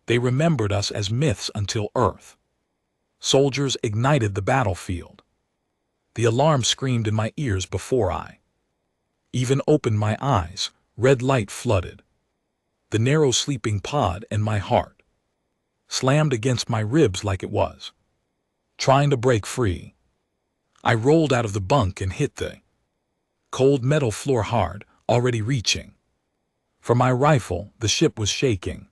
They remembered us as myths until Earth. Soldiers ignited the battlefield. The alarm screamed in my ears before I even opened my eyes. Red light flooded the narrow sleeping pod, and my heart slammed against my ribs like it was trying to break free. I rolled out of the bunk and hit the cold metal floor hard, already reaching for my rifle. The ship was shaking.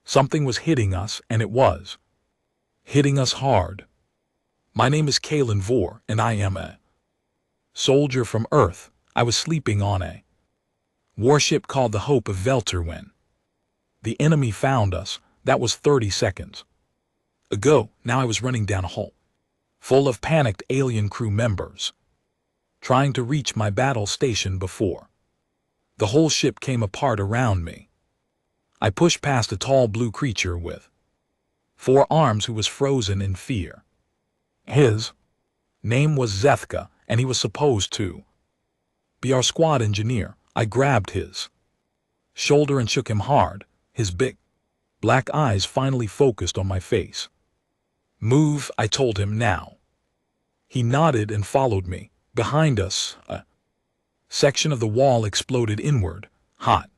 Something was hitting us, and it was hitting us hard. My name is Kalen Vore, and I am a soldier from Earth. I was sleeping on a warship called the Hope of Velter when the enemy found us. That was 30 seconds ago. Now I was running down a hole full of panicked alien crew members, trying to reach my battle station before the whole ship came apart around me. I pushed past a tall blue creature with 4 arms who was frozen in fear. His name was Zethka, and he was supposed to be our squad engineer. I grabbed his shoulder and shook him hard. His big black eyes finally focused on my face. "Move," I told him now. He nodded and followed me. Behind us, a section of the wall exploded inward. Hot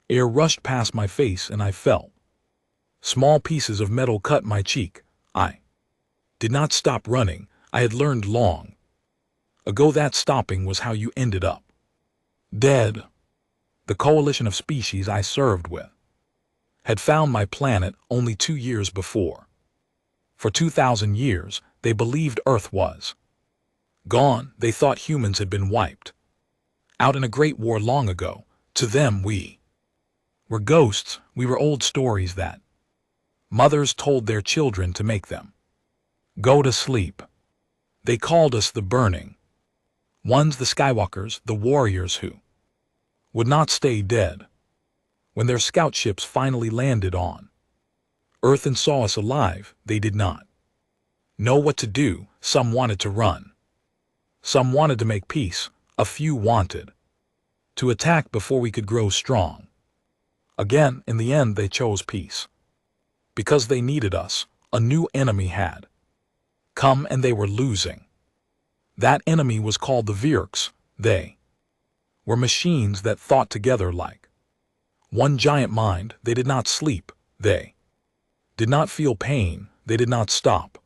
air rushed past my face, and I felt small pieces of metal cut my cheek. I did not stop running. I had learned long ago that stopping was how you ended up dead. The coalition of species I served with had found my planet only 2 years before. For 2,000 years, they believed Earth was gone. They thought humans had been wiped out in a great war long ago. To them, we were ghosts. We were old stories that mothers told their children to make them go to sleep. They called us the Burning Ones, the Skywalkers, the warriors who would not stay dead. When their scout ships finally landed on Earth and saw us alive, they did not know what to do. Some wanted to run. Some wanted to make peace. A few wanted to attack before we could grow strong again. In the end, they chose peace because they needed us. A new enemy had come, and they were losing. That enemy was called the Virks. They were machines that thought together like one giant mind. They did not sleep. They did not feel pain. They did not stop.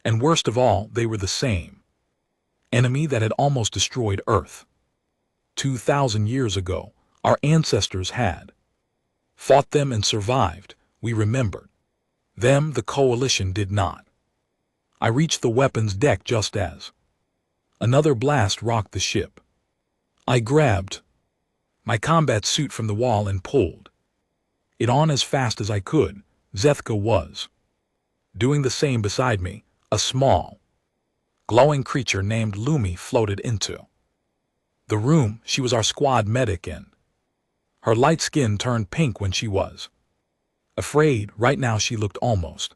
And worst of all, they were the same enemy that had almost destroyed Earth 2,000 years ago. Our ancestors had fought them and survived. We remembered them. The coalition did not. I reached the weapons deck just as another blast rocked the ship. I grabbed my combat suit from the wall and pulled it on as fast as I could. Zethka was doing the same beside me. A small, glowing creature named Lumi floated into the room. She was our squad medic, and her light skin turned pink when she was afraid. Right now she looked almost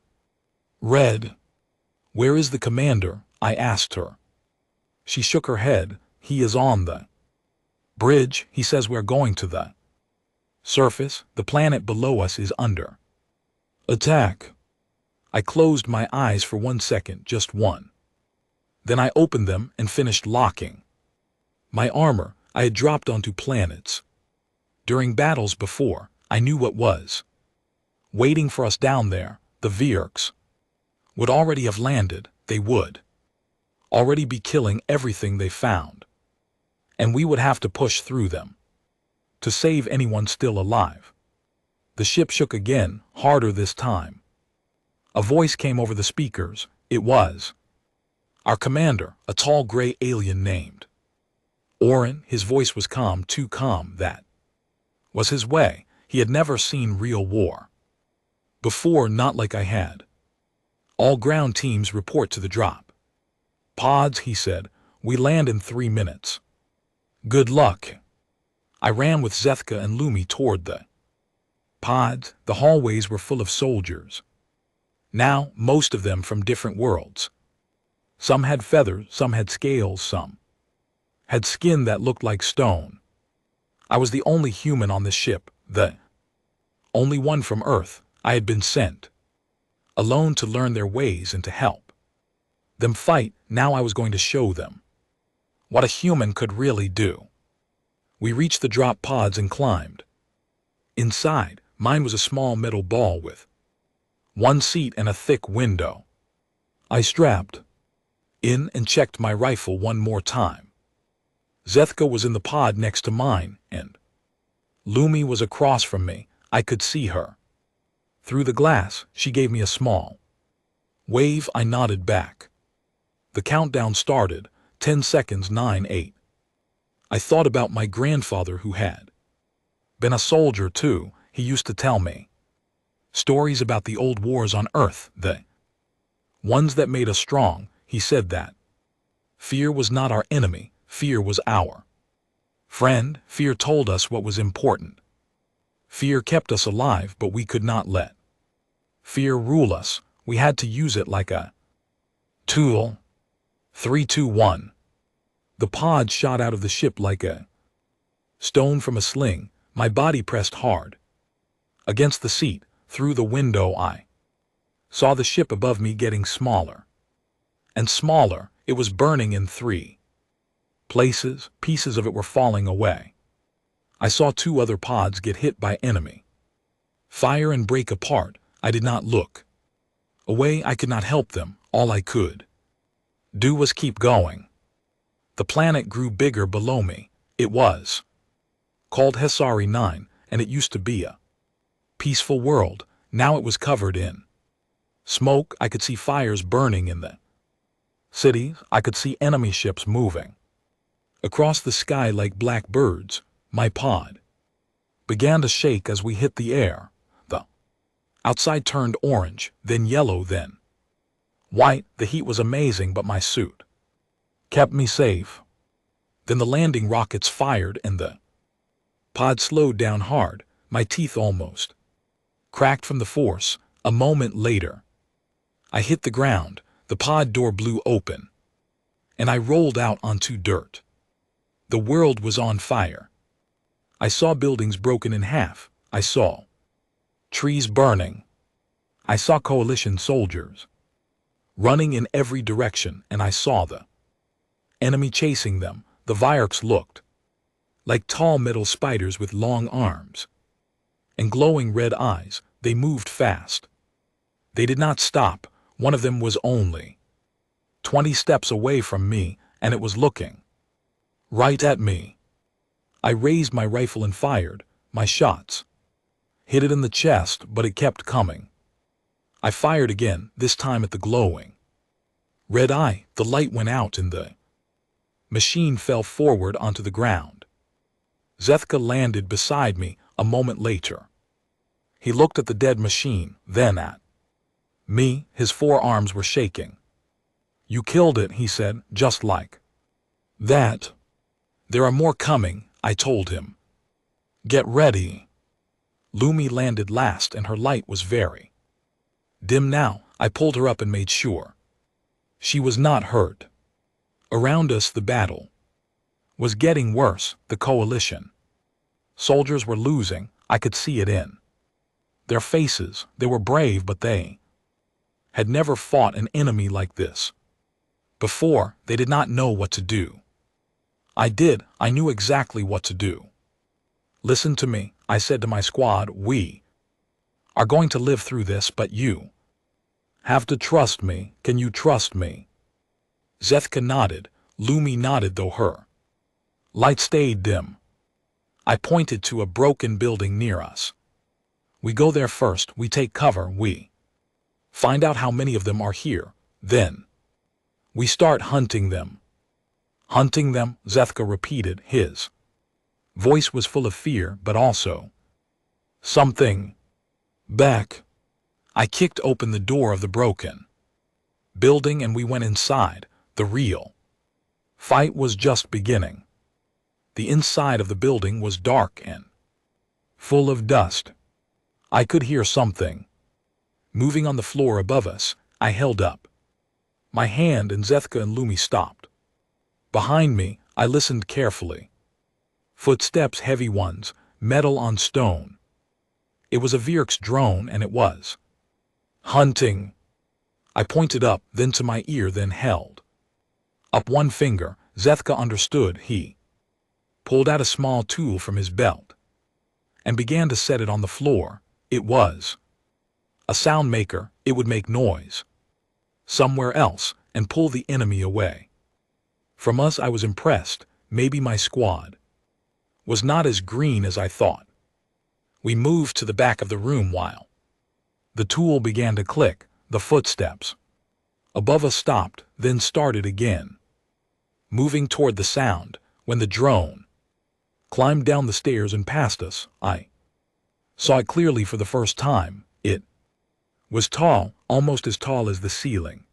red. "Where is the commander?" I asked her. She shook her head. "He is on the bridge. He says we're going to the surface. The planet below us is under attack." I closed my eyes for 1 second, just one. Then I opened them and finished locking my armor. I had dropped onto planets during battles before. I knew what was waiting for us down there. The Virks would already have landed. They would already be killing everything they found, and we would have to push through them to save anyone still alive. The ship shook again, harder this time. A voice came over the speakers. It was our commander, a tall gray alien named Orin. His voice was calm, too calm. That was his way. He had never seen real war before, not like I had. "All ground teams report to the drop pods," he said. "We land in 3 minutes. Good luck." I ran with Zethka and Lumi toward the pods. The hallways were full of soldiers. Now, most of them from different worlds. Some had feathers, some had scales, some had skin that looked like stone. I was the only human on the ship, the Only one from Earth. I had been sent. Alone to learn their ways and to help them fight. Now I was going to show them what a human could really do. We reached the drop pods and climbed. Inside, mine was a small metal ball with one seat and a thick window. I strapped in and checked my rifle one more time. Zethka was in the pod next to mine, and Lumi was across from me. I could see her. Through the glass, she gave me a small wave. I nodded back. The countdown started. 10 seconds, 9, 8. I thought about my grandfather who had been a soldier too. He used to tell me stories about the old wars on Earth, the ones that made us strong. He said that fear was not our enemy, fear was our friend. Fear told us what was important. Fear kept us alive, but we could not let fear rule us. We had to use it like a tool. 3, 2, 1. The pod shot out of the ship like a stone from a sling. My body pressed hard against the seat. Through the window I saw the ship above me getting smaller and smaller. It was burning in 3 places. Pieces of it were falling away. I saw 2 other pods get hit by enemy fire and break apart. I did not look away. I could not help them. All I could do was keep going. The planet grew bigger below me. It was called HFY 9, and it used to be a peaceful world. Now it was covered in smoke. I could see fires burning in the cities. I could see enemy ships moving across the sky like black birds. My pod began to shake as we hit the air. The outside turned orange, then yellow, then white. The heat was amazing, but my suit kept me safe. Then the landing rockets fired and the pod slowed down hard. My teeth almost cracked from the force. A moment later, I hit the ground. The pod door blew open, and I rolled out onto dirt. The world was on fire. I saw buildings broken in half. I saw trees burning. I saw coalition soldiers running in every direction, and I saw the enemy chasing them. The Vyarks looked like tall metal spiders with long arms and glowing red eyes. They moved fast. They did not stop. One of them was only 20 steps away from me, and it was looking right at me. I raised my rifle and fired. My shots hit it in the chest, but it kept coming. I fired again, this time at the glowing red eye. The light went out and the machine fell forward onto the ground. Zethka landed beside me a moment later. He looked at the dead machine, then at me. His forearms were shaking. "You killed it," he said, "just like that." "There are more coming," I told him. "Get ready." Lumi landed last, and her light was very dim now. I pulled her up and made sure she was not hurt. Around us, the battle was getting worse. The coalition soldiers were losing. I could see it in their faces. They were brave, but they had never fought an enemy like this before. They did not know what to do. I did. I knew exactly what to do. "Listen to me," I said to my squad. "We are going to live through this, but you have to trust me. Can you trust me?" Zethka nodded. Lumi nodded, though her light stayed dim. I pointed to a broken building near us. "We go there first. We take cover. We find out how many of them are here. Then we start hunting them." "Hunting them?" Zethka repeated. His voice was full of fear, but also something back. I kicked open the door of the broken building, and we went inside. The real fight was just beginning. The inside of the building was dark and full of dust. I could hear something moving on the floor above us. I held up my hand, and Zethka and Lumi stopped behind me. I listened carefully. Footsteps, heavy ones, metal on stone. It was a Virk's drone, and it was hunting. I pointed up, then to my ear, then held up one finger. Zethka understood. He pulled out a small tool from his belt and began to set it on the floor. It was a sound maker. It would make noise somewhere else and pull the enemy away from us. I was impressed. Maybe my squad was not as green as I thought. We moved to the back of the room while the tool began to click. The footsteps above us stopped, then started again, moving toward the sound. When the drone climbed down the stairs and past us, I saw it clearly for the first time. It was tall, almost as tall as the ceiling.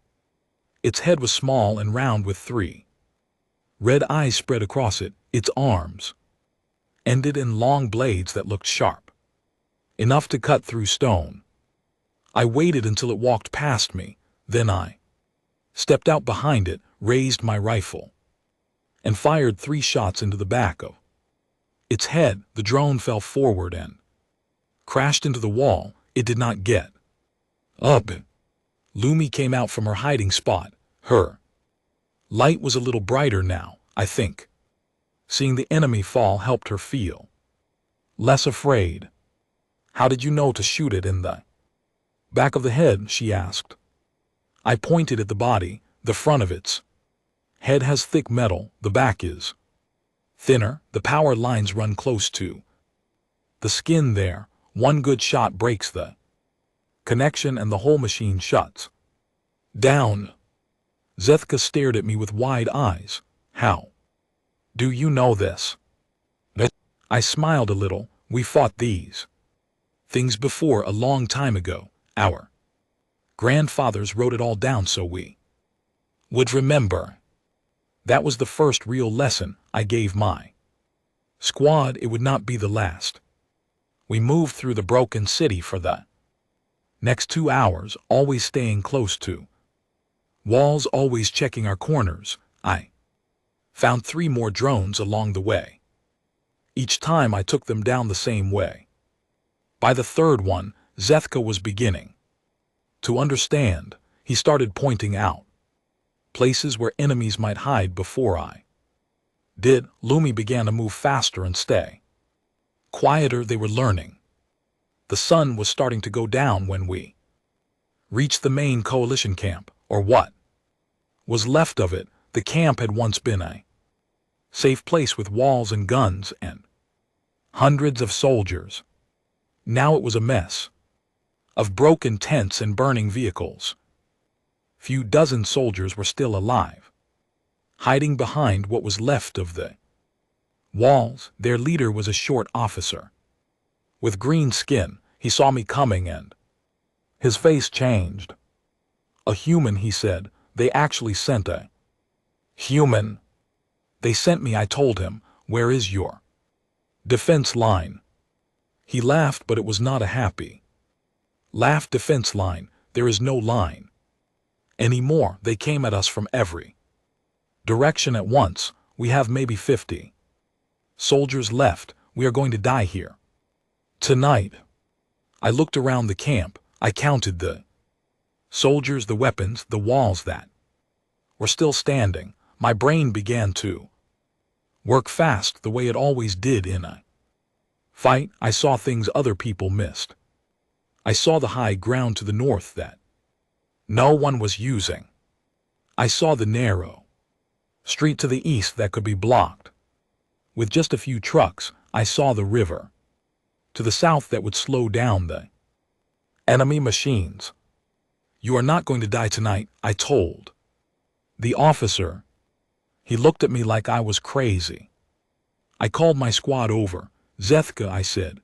Its head was small and round with 3 red eyes spread across it. Its arms ended in long blades that looked sharp, enough to cut through stone. I waited until it walked past me, then I stepped out behind it, raised my rifle, and fired 3 shots into the back of its head. The drone fell forward and crashed into the wall. It did not get up. Lumi came out from her hiding spot. Her light was a little brighter now, I think. Seeing the enemy fall helped her feel less afraid. How did you know to shoot it in the back of the head? She asked. I pointed at the body. The front of its head has thick metal, the back is thinner. The power lines run close to the skin there. One good shot breaks the connection and the whole machine shuts down. Zethka stared at me with wide eyes. How do you know this? I smiled a little. We fought these things before a long time ago. Our grandfathers wrote it all down so we would remember. That was the first real lesson I gave my squad. It would not be the last. We moved through the broken city for the next 2 hours, always staying close to walls, always checking our corners. I found 3 more drones along the way. Each time I took them down the same way. By the 3rd one, Zethka was beginning to understand. He started pointing out places where enemies might hide before I did. Lumi began to move faster and stay quieter. They were learning. The sun was starting to go down when we reached the main coalition camp, or what was left of it. The camp had once been a safe place with walls and guns and hundreds of soldiers. Now it was a mess of broken tents and burning vehicles. Few dozen soldiers were still alive, hiding behind what was left of the walls. Their leader was a short officer with green skin. He saw me coming and his face changed. A human, he said. They actually sent a human. They sent me. I told him, where is your defense line? He laughed, but it was not a happy laugh. Defense line? There is no line anymore. They came at us from every direction at once. We have maybe 50 soldiers left. We are going to die here tonight. I looked around the camp. I counted the soldiers, the weapons, the walls that were still standing. My brain began to work fast the way it always did in a fight. I saw things other people missed. I saw the high ground to the north that no one was using. I saw the narrow street to the east that could be blocked with just a few trucks. I saw the river to the south that would slow down the enemy machines. You are not going to die tonight, I told the officer. He looked at me like I was crazy. I called my squad over. Zethka, I said,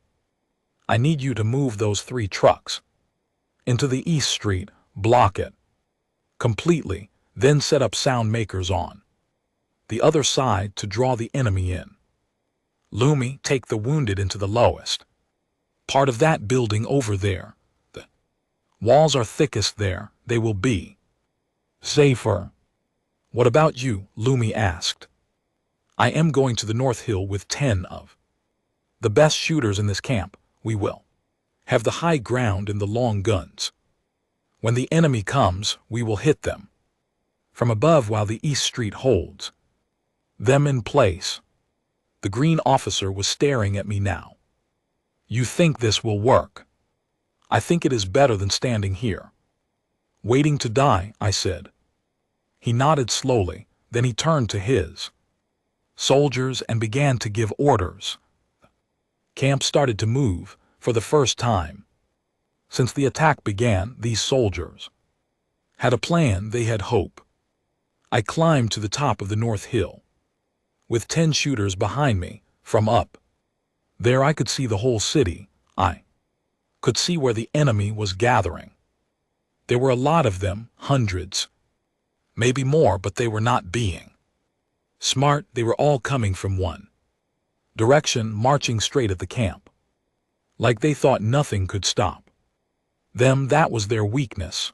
I need you to move those 3 trucks into the east street, block it completely, then set up sound makers on the other side to draw the enemy in. Lumi, take the wounded into the lowest part of that building over there. The walls are thickest there. They will be safer. What about you? Lumi asked. I am going to the North Hill with 10 of the best shooters in this camp. We will have the high ground and the long guns. When the enemy comes, we will hit them from above while the East Street holds them in place. The green officer was staring at me now. You think this will work? I think it is better than standing here waiting to die, I said. He nodded slowly, then he turned to his soldiers and began to give orders. Camp started to move for the first time. Since the attack began, these soldiers had a plan, they had hope. I climbed to the top of the North Hill with 10 shooters behind me. From up there I could see the whole city. I could see where the enemy was gathering. There were a lot of them, hundreds, maybe more, but they were not being smart. They were all coming from one direction, marching straight at the camp, like they thought nothing could stop them. That was their weakness.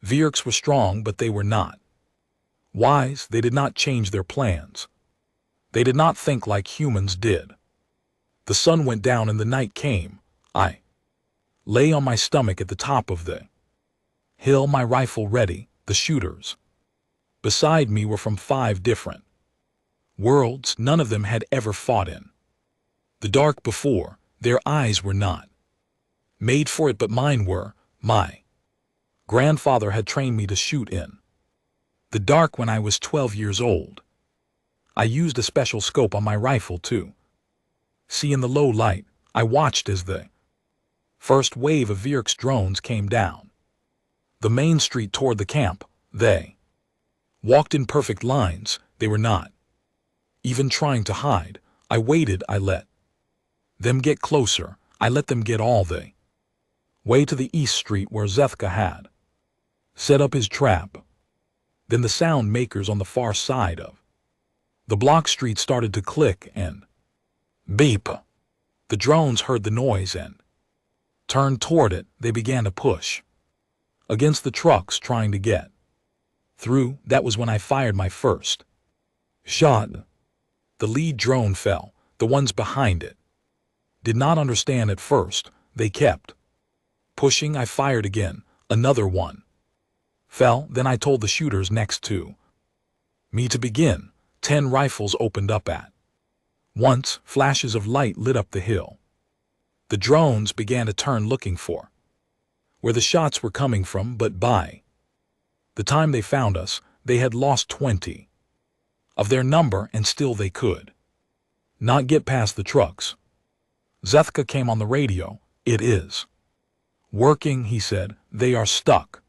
Vierks were strong, but they were not wise. They did not change their plans. They did not think like humans did. The sun went down and the night came. I lay on my stomach at the top of the hill, my rifle ready. The shooters beside me were from 5 different worlds. None of them had ever fought in the dark before. Their eyes were not made for it, but mine were. My grandfather had trained me to shoot in the dark when I was 12 years old. I used a special scope on my rifle to see in the low light. I watched as the first wave of Vierks drones came down the main street toward the camp. They walked in perfect lines. They were not even trying to hide. I waited. I let them get closer. I let them get all the way to the East Street where Zethka had set up his trap. Then the sound makers on the far side of the block street started to click and beep. The drones heard the noise and turned toward it. They began to push against the trucks, trying to get through. That was when I fired my first shot. The lead drone fell. The ones behind it did not understand at first. They kept pushing. I fired again. Another one fell. Then I told the shooters next to me to begin. 10 rifles opened up at once. Flashes of light lit up the hill. The drones began to turn, looking for where the shots were coming from, but by the time they found us, they had lost 20 of their number, and still they could not get past the trucks. Zethka came on the radio. It is working, he said. They are stuck.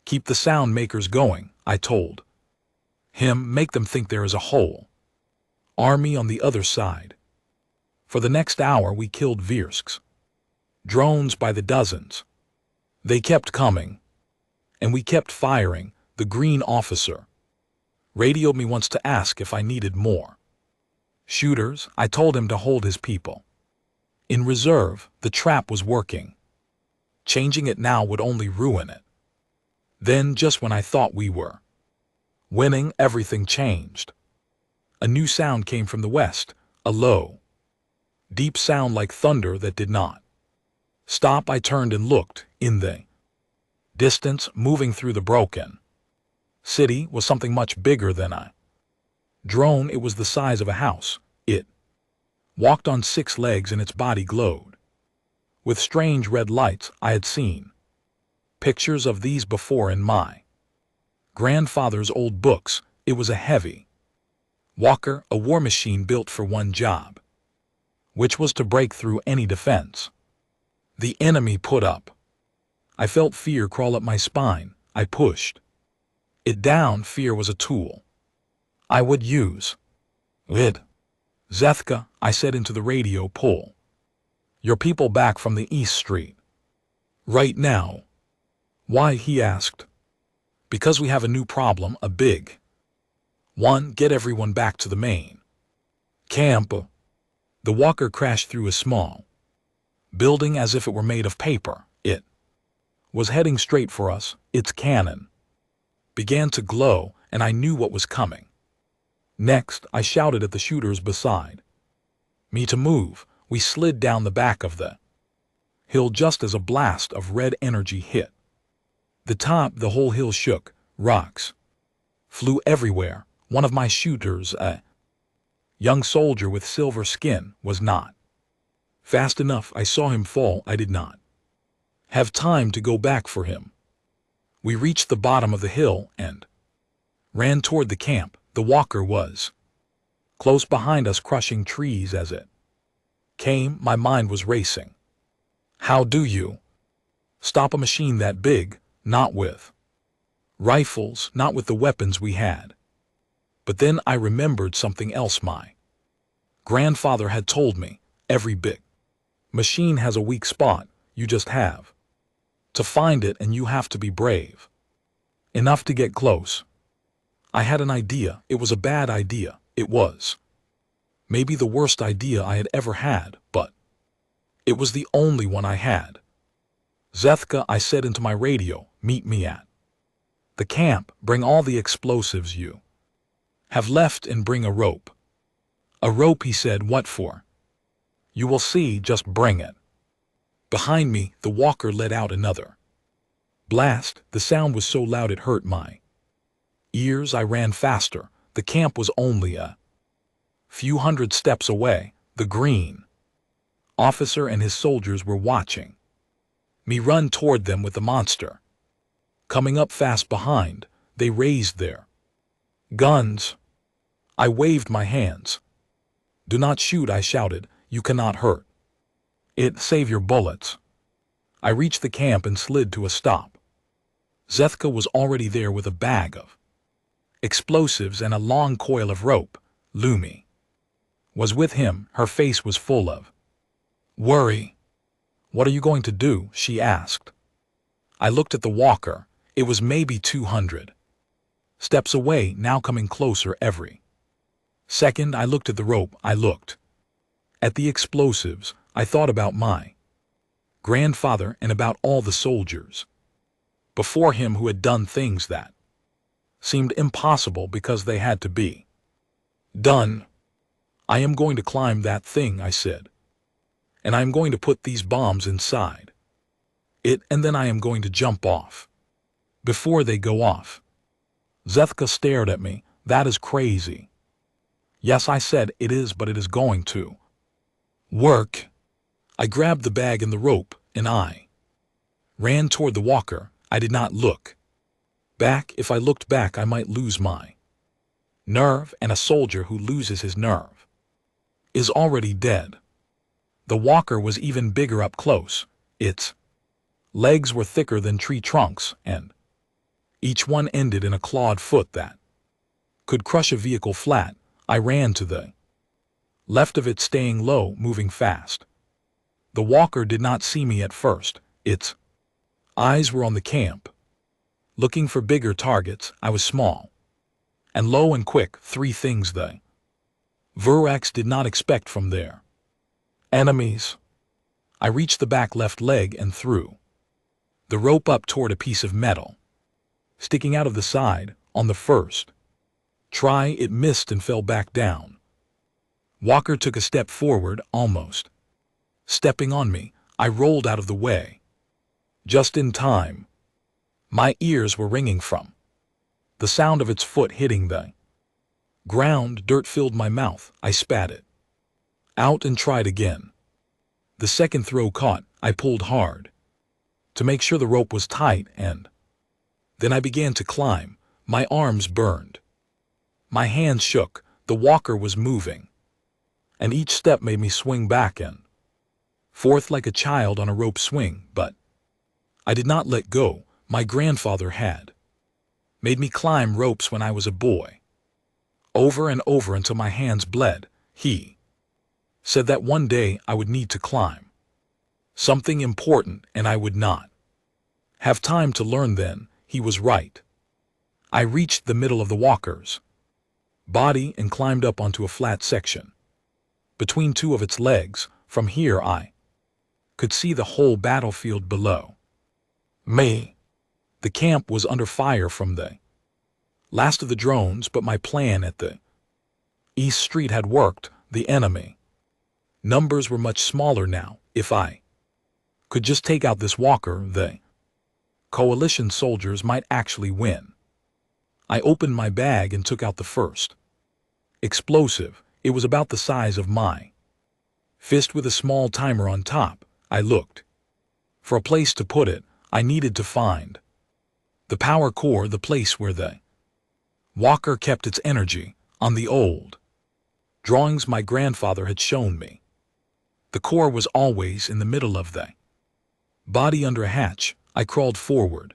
Keep the sound makers going, I told him. Make them think there is a whole army on the other side. For the next hour we killed Vierks drones by the dozens. They kept coming, and we kept firing. The green officer radioed me once to ask if I needed more shooters. I told him to hold his people in reserve. The trap was working. Changing it now would only ruin it. Then, just when I thought we were winning, everything changed. A new sound came from the west, a low, deep sound like thunder that did not stop. I turned and looked. In the distance, moving through the broken city, was something much bigger than a drone. It was the size of a house. It walked on 6 legs and its body glowed with strange red lights. I had seen pictures of these before in my grandfather's old books. It was a heavy walker, a war machine built for one job, which was to break through any defense the enemy put up. I felt fear crawl up my spine. I pushed it down. Fear was a tool I would use it. Zethka, I said into the radio, pull your people back from the East Street right now. Why? He asked. Because we have a new problem, a big one. Get everyone back to the main camp. The walker crashed through a small building as if it were made of paper. It was heading straight for us. Its cannon began to glow, and I knew what was coming. Next, I shouted at the shooters beside me to move. We slid down the back of the hill just as a blast of red energy hit. The whole hill shook, rocks flew everywhere. One of my shooters, a young soldier with silver skin, was not fast enough. I saw him fall. I did not have time to go back for him. We reached the bottom of the hill and ran toward the camp. The walker was close behind us, crushing trees as it came. My mind was racing. How do you stop a machine that big? Not with rifles, not with the weapons we had. But then I remembered something else. My grandfather had told me, every big machine has a weak spot. You just have to find it, and you have to be brave enough to get close. I had an idea. It was a bad idea. It was maybe the worst idea I had ever had, but it was the only one I had. Zethka, I said into my radio, meet me at the camp. Bring all the explosives you have left and bring a rope. A rope, he said. What for? You will see, just bring it. Behind me, the walker let out another blast. The sound was so loud it hurt my ears. I ran faster. The camp was only a few hundred steps away. The green officer and his soldiers were watching me run toward them with the monster coming up fast behind. They raised their guns. I waved my hands. Do not shoot, I shouted. You cannot hurt it. Save your bullets. I reached the camp and slid to a stop. Zethka was already there with a bag of explosives and a long coil of rope. Lumi was with him. Her face was full of worry. What are you going to do? She asked. I looked at the walker. It was maybe 200 steps away, now coming closer every second. I looked at the rope. I looked at the explosives. I thought about my grandfather and about all the soldiers before him who had done things that seemed impossible because they had to be done. I am going to climb that thing, I said, and I am going to put these bombs inside it, and then I am going to jump off before they go off. Zethka stared at me. That is crazy. Yes, I said, it is, but it is going to work. I grabbed the bag and the rope, and I ran toward the walker. I did not look back. If I looked back, I might lose my nerve, and a soldier who loses his nerve is already dead. The walker was even bigger up close. Its legs were thicker than tree trunks, and each one ended in a clawed foot that could crush a vehicle flat. I ran to the left of it, staying low, moving fast. The walker did not see me at first. Its eyes were on the camp, looking for bigger targets. I was small and low and quick, three things the Vurax did not expect from their enemies. I reached the back left leg and threw the rope up toward a piece of metal sticking out of the side. On the first try, it missed and fell back down. Walker took a step forward, almost stepping on me. I rolled out of the way just in time. My ears were ringing from the sound of its foot hitting the ground. Dirt filled my mouth. I spat it out and tried again. The second throw caught. I pulled hard to make sure the rope was tight, and then I began to climb. My arms burned. My hands shook. The walker was moving, and each step made me swing back and forth like a child on a rope swing, but I did not let go. My grandfather had made me climb ropes when I was a boy, over and over until my hands bled. He said that one day I would need to climb something important, and I would not have time to learn then. He was right. I reached the middle of the walker's body and climbed up onto a flat section between two of its legs. From here I could see the whole battlefield below me. The camp was under fire from the last of the drones, but my plan at the East Street had worked. The enemy numbers were much smaller now. If I could just take out this walker, the coalition soldiers might actually win. I opened my bag and took out the first explosive. It was about the size of my fist with a small timer on top. I looked for a place to put it. I needed to find the power core, the place where the walker kept its energy, on the old drawings my grandfather had shown me. The core was always in the middle of the body under a hatch. I crawled forward,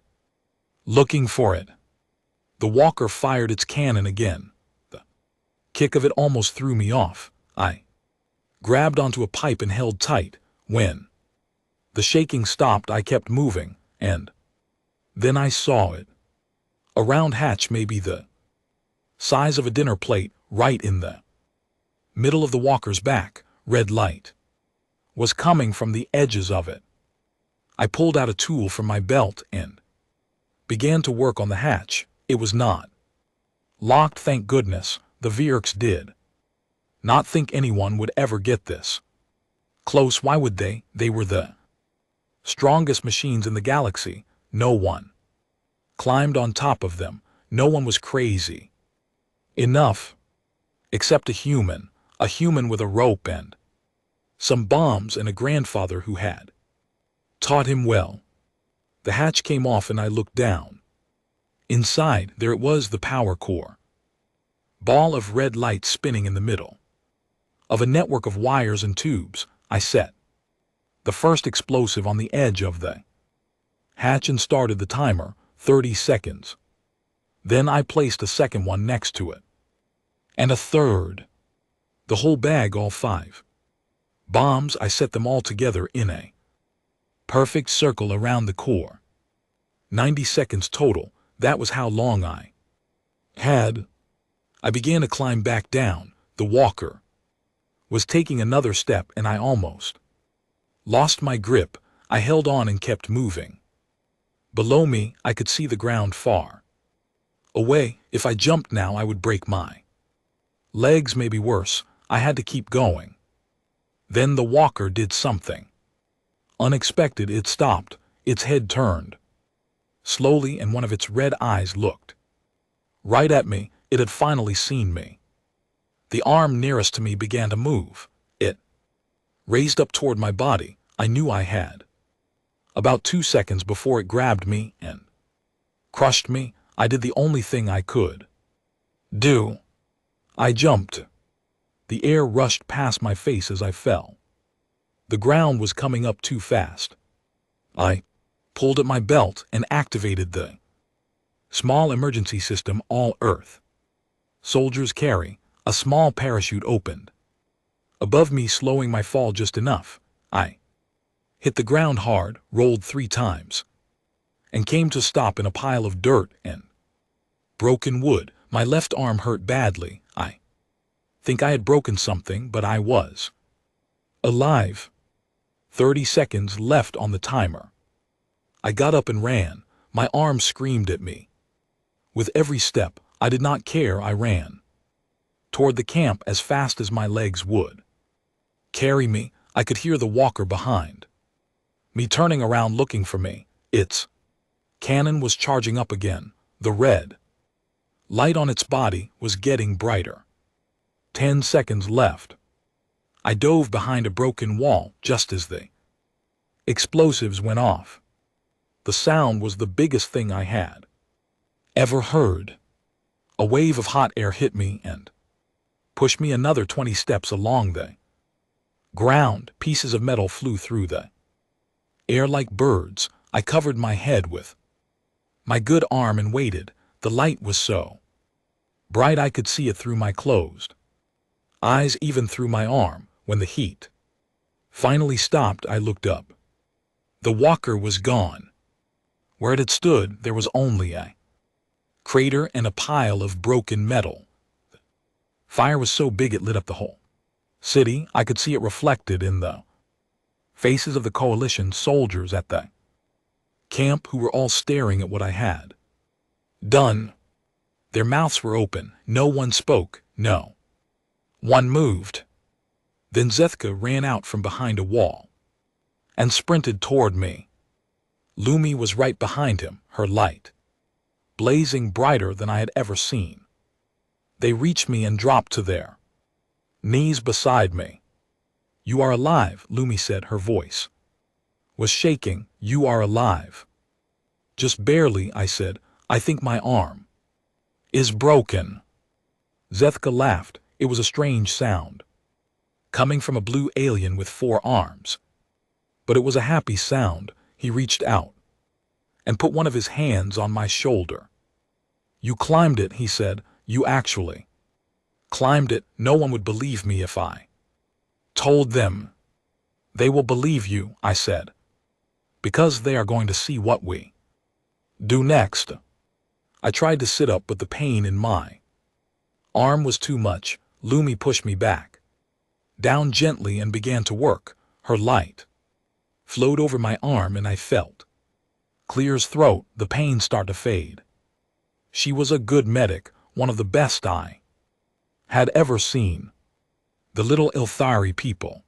looking for it. The walker fired its cannon again. The kick of it almost threw me off. I grabbed onto a pipe and held tight. When the shaking stopped, I kept moving, and then I saw it. A round hatch, maybe the size of a dinner plate, right in the middle of the walker's back. Red light was coming from the edges of it. I pulled out a tool from my belt and began to work on the hatch. It was not locked, thank goodness. The Vierks did not think anyone would ever get this close. Why would they? They were the strongest machines in the galaxy. No one climbed on top of them. No one was crazy enough, except a human with a rope and some bombs, and a grandfather who had taught him well. The hatch came off and I looked down. Inside, there it was, the power core. Ball of red light spinning in the middle of a network of wires and tubes. I set the first explosive on the edge of the hatch and started the timer, 30 seconds. Then I placed a second one next to it, and a third. The whole bag, all 5 bombs. I set them all together in a perfect circle around the core. 90 seconds total. That was how long I had. I began to climb back down. The walker was taking another step and I almost lost my grip. I held on and kept moving. Below me, I could see the ground far away. If I jumped now, I would break my legs, maybe worse. I had to keep going. Then the walker did something unexpected. It stopped. Its head turned slowly and one of its red eyes looked right at me. It had finally seen me. The arm nearest to me began to move. It raised up toward my body. I knew I had about 2 seconds before it grabbed me and crushed me. I did the only thing I could do. I jumped. The air rushed past my face as I fell. The ground was coming up too fast. I pulled at my belt and activated the small emergency system all Earth soldiers carry. A small parachute opened above me, slowing my fall just enough. I hit the ground hard, rolled 3 times, and came to stop in a pile of dirt and broken wood. My left arm hurt badly. I think I had broken something, but I was alive. 30 seconds left on the timer. I got up and ran. My arm screamed at me. With every step, I did not care. I ran toward the camp as fast as my legs would carry me. I could hear the walker behind me turning around looking for me. Its cannon was charging up again. The red light on its body was getting brighter. 10 seconds left. I dove behind a broken wall just as the explosives went off. The sound was the biggest thing I had ever heard. A wave of hot air hit me and pushed me another 20 steps along the ground. Pieces of metal flew through the air like birds. I covered my head with my good arm and waited. The light was so bright I could see it through my closed eyes, even through my arm. When the heat finally stopped, I looked up. The walker was gone. Where it had stood, there was only a crater and a pile of broken metal. Fire was so big it lit up the whole city. I could see it reflected in the faces of the coalition soldiers at the camp, who were all staring at what I had done. Their mouths were open. No one spoke. No one moved. Then Zethka ran out from behind a wall and sprinted toward me. Lumi was right behind him, her light blazing brighter than I had ever seen. They reached me and dropped to their knees beside me. "You are alive," Lumi said. Her voice was shaking. "You are alive." "Just barely," I said. "I think my arm is broken." Zethka laughed. It was a strange sound, coming from a blue alien with 4 arms. But it was a happy sound. He reached out and put one of his hands on my shoulder. "You climbed it," he said. "You actually climbed it. No one would believe me if I told them." "They will believe you," I said, "because they are going to see what we do next." I tried to sit up, but the pain in my arm was too much. Lumi pushed me back, down gently, and began to work. Her light flowed over my arm, and I felt Clear's throat, the pain start to fade. She was a good medic, one of the best I had ever seen. The little Ilthari people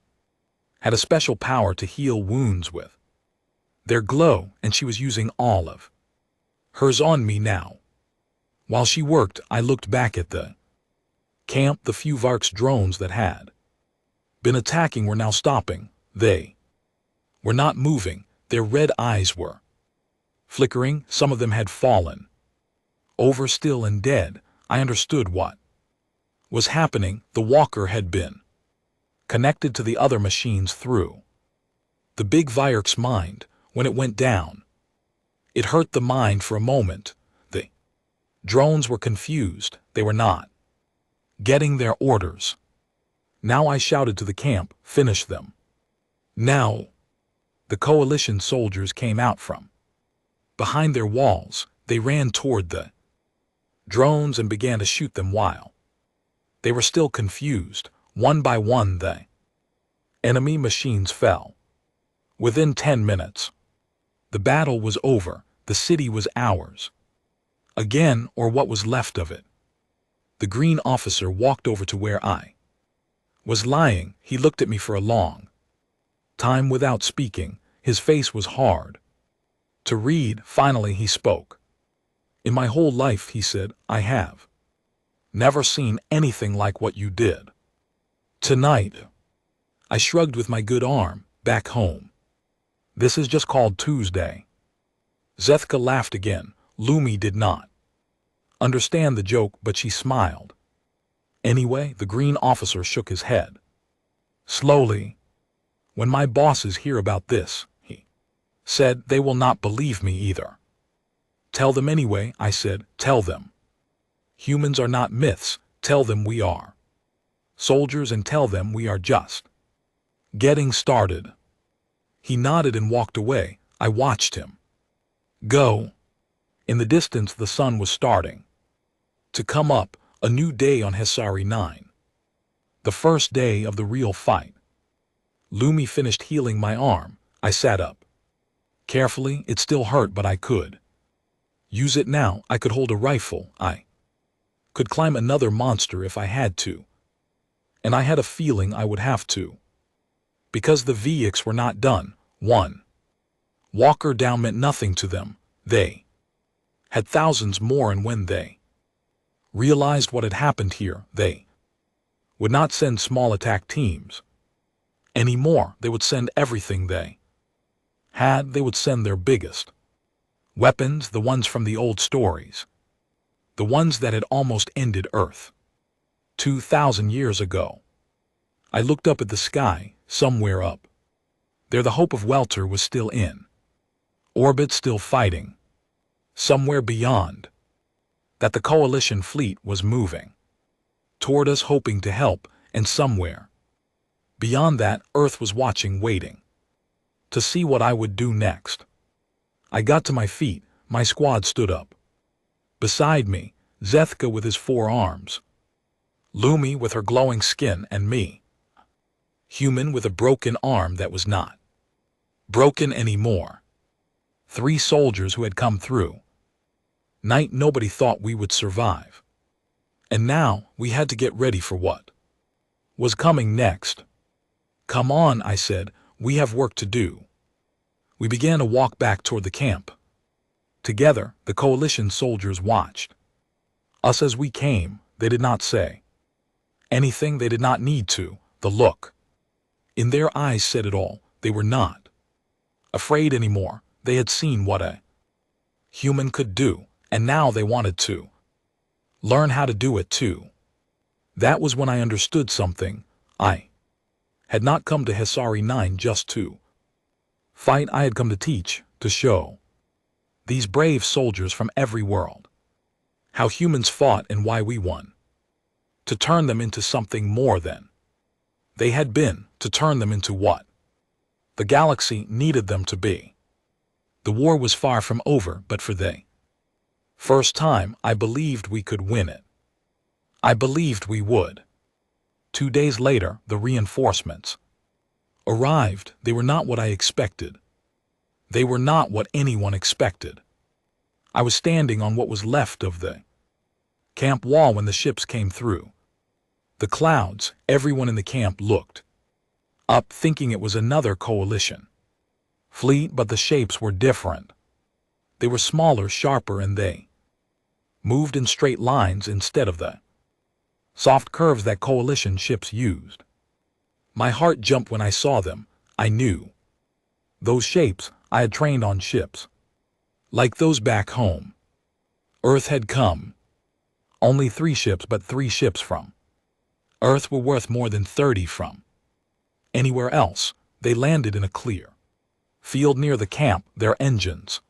had a special power to heal wounds with their glow, and she was using all of hers on me now. While she worked, I looked back at the camp. The few Varks drones that had been attacking were now stopping. They were not moving. Their red eyes were flickering. Some of them had fallen over still and dead. I understood what was happening. The walker had been connected to the other machines through the big Vyerk's mind. When it went down, it hurt the mind for a moment. The drones were confused. They were not getting their orders. Now I shouted to the camp, "Finish them now." The coalition soldiers came out from behind their walls. They ran toward the drones and began to shoot them while they were still confused. One by one, the enemy machines fell. Within 10 minutes, the battle was over. The city was ours again, or what was left of it. The green officer walked over to where I was lying. He looked at me for a long time without speaking. His face was hard to read. Finally he spoke. "In my whole life," he said, "I have never seen anything like what you did tonight." I shrugged with my good arm. "Back home, this is just called Tuesday." Zethka laughed again. Lumi did not understand the joke, but she smiled anyway. The green officer shook his head slowly. "When my bosses hear about this," he said, "they will not believe me either." "Tell them anyway," I said. "Tell them humans are not myths. Tell them we are soldiers, and tell them we are just getting started." He nodded and walked away. I watched him go. In the distance, the sun was starting to come up. A new day on Hesari 9. The first day of the real fight. Lumi finished healing my arm. I sat up carefully. It still hurt, but I could use it now. I could hold a rifle. I could climb another monster if I had to. And I had a feeling I would have to, because the VX were not done. One walker down meant nothing to them. They had thousands more, and when they realized what had happened here, they would not send small attack teams anymore. They would send everything they had. They would send their biggest weapons, the ones from the old stories, the ones that had almost ended Earth 2,000 years ago. I looked up at the sky. Somewhere up there, the hope of Welter was still in orbit, still fighting. Somewhere beyond that, the coalition fleet was moving toward us, hoping to help, and somewhere beyond that, Earth was watching, waiting to see what I would do next. I got to my feet. My squad stood up beside me, Zethka with his 4 arms, Lumi with her glowing skin, and me, human with a broken arm that was not broken anymore. 3 soldiers who had come through night. Nobody thought we would survive. And now we had to get ready for what was coming next. "Come on," I said. "We have work to do." We began to walk back toward the camp. Together, the coalition soldiers watched us as we came. They did not say anything. They did not need to. The look in their eyes said it all. They were not afraid anymore. They had seen what a human could do, and now they wanted to learn how to do it too. That was when I understood something. I had not come to HFY 9 just to fight. I had come to teach, to show these brave soldiers from every world how humans fought and why we won. To turn them into something more than they had been, to turn them into what the galaxy needed them to be. The war was far from over, but for the first time, I believed we could win it. I believed we would. 2 days later, the reinforcements arrived. They were not what I expected. They were not what anyone expected. I was standing on what was left of the camp wall when the ships came through the clouds. Everyone in the camp looked up, thinking it was another coalition fleet, but the shapes were different. They were smaller, sharper, and they moved in straight lines instead of the soft curves that coalition ships used. My heart jumped when I saw them. I knew those shapes. I had trained on ships like those back home. Earth had come. Only 3 ships, but 3 ships from Earth were worth more than 30 from anywhere else. They landed in a clear field near the camp, their engines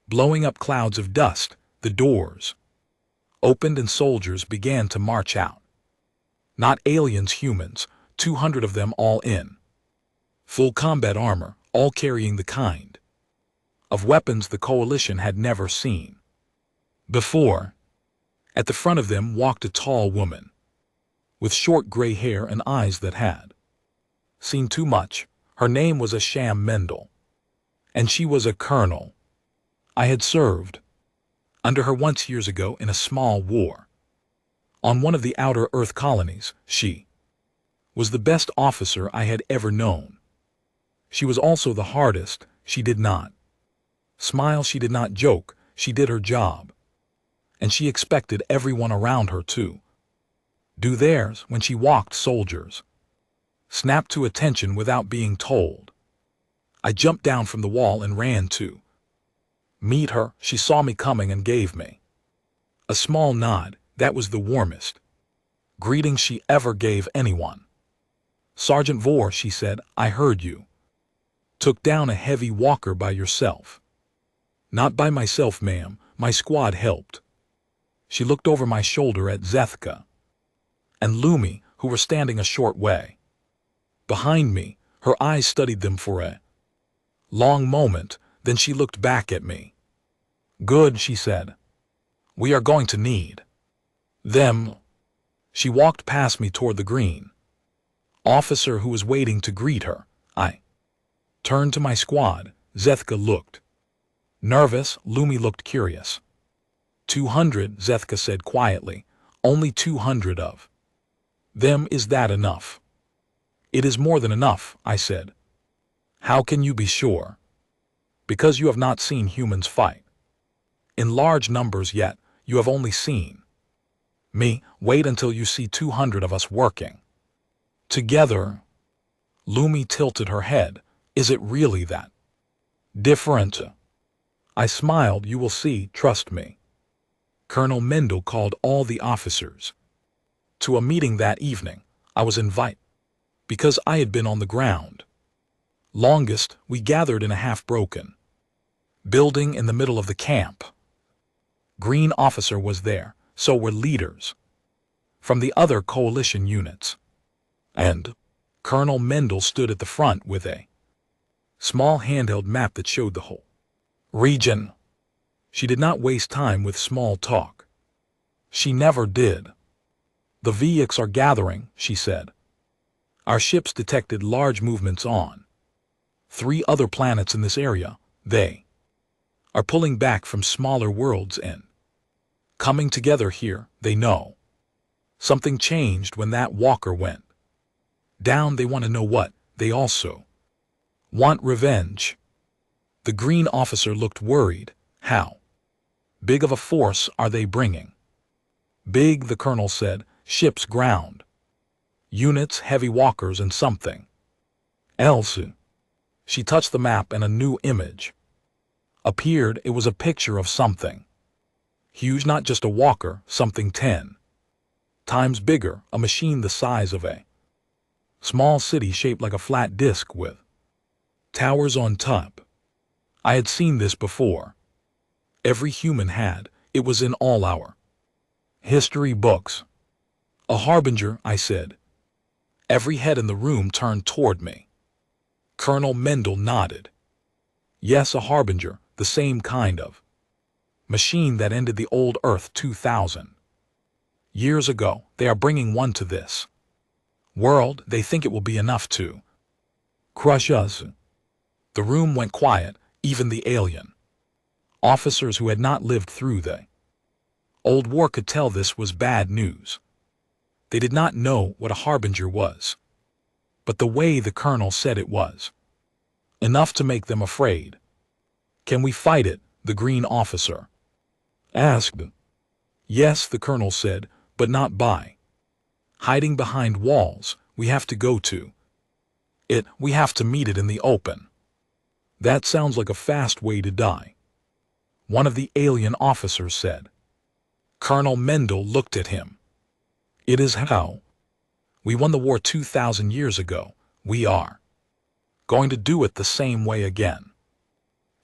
blowing up clouds of dust. The doors opened and soldiers began to march out. Not aliens, humans, 200 of them, all in full combat armor, all carrying the kind of weapons the coalition had never seen before. At the front of them walked a tall woman with short gray hair and eyes that had seen too much. Her name was Asham Mendel, and she was a colonel. I had served under her once years ago in a small war on one of the outer Earth colonies. She was the best officer I had ever known. She was also the hardest. She did not smile, she did not joke, she did her job. And she expected everyone around her to do theirs. When she walked, soldiers snapped to attention without being told. I jumped down from the wall and ran to meet her. She saw me coming and gave me a small nod. That was the warmest greeting she ever gave anyone. "Sergeant Vore," she said, "I heard you took down a heavy walker by yourself." "Not by myself, ma'am. My squad helped." She looked over my shoulder at Zethka and Lumi, who were standing a short way behind me. Her eyes studied them for a long moment, then she looked back at me. "Good," she said. "We are going to need them." She walked past me toward the green officer who was waiting to greet her. I turned to my squad. Zethka looked nervous. Lumi looked curious. 200, Zethka said quietly. "Only 200 of them. Is that enough?" "It is more than enough," I said. "How can you be sure?" "Because you have not seen humans fight in large numbers yet. You have only seen me. Wait until you see 200 of us working together." Lumi tilted her head. "Is it really that different?" I smiled. "You will see, trust me." Colonel Mendel called all the officers to a meeting that evening. I was invited because I had been on the ground longest. We gathered in a half-broken building in the middle of the camp. Green officer was there, so were leaders from the other coalition units. And Colonel Mendel stood at the front with a small handheld map that showed the whole region. She did not waste time with small talk. She never did. "The VX are gathering," she said. "Our ships detected large movements on 3 other planets in this area. They are pulling back from smaller worlds and coming together here. They know something changed when that walker went down. They want to know what. They also want revenge." The green officer looked worried. How big of a force are they bringing? Big, the colonel said. Ships ground. Units, heavy walkers, and something else. She touched the map and a new image appeared. It was a picture of something huge, not just a walker, something 10 times bigger, a machine the size of a small city shaped like a flat disk with towers on top. I had seen this before. Every human had. It was in all our history books. A harbinger, I said. Every head in the room turned toward me. Colonel Mendel nodded. Yes, a harbinger, the same kind of machine that ended the old Earth 2,000 years ago. They are bringing one to this world. They think it will be enough to crush us. The room went quiet, even the alien officers who had not lived through the old war could tell this was bad news. They did not know what a harbinger was, but the way the colonel said it was enough to make them afraid. Can we fight it? The green officer asked. Yes, the colonel said, but not by hiding behind walls. We have to go to it. We have to meet it in the open. That sounds like a fast way to die, one of the alien officers said. Colonel Mendel looked at him. It is how we won the war 2,000 years ago. We are going to do it the same way again.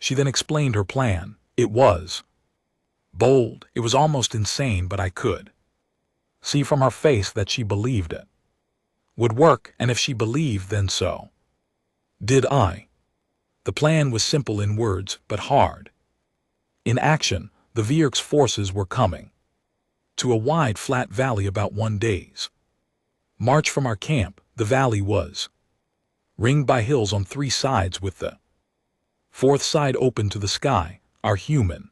She then explained her plan. It was bold. It was almost insane, but I could see from her face that she believed it would work, and if she believed, then so did I. The plan was simple in words, but hard in action. The Vierk's forces were coming to a wide, flat valley about 1 day's march from our camp. The valley was ringed by hills on 3 sides, with the 4th side open to the sky. Our human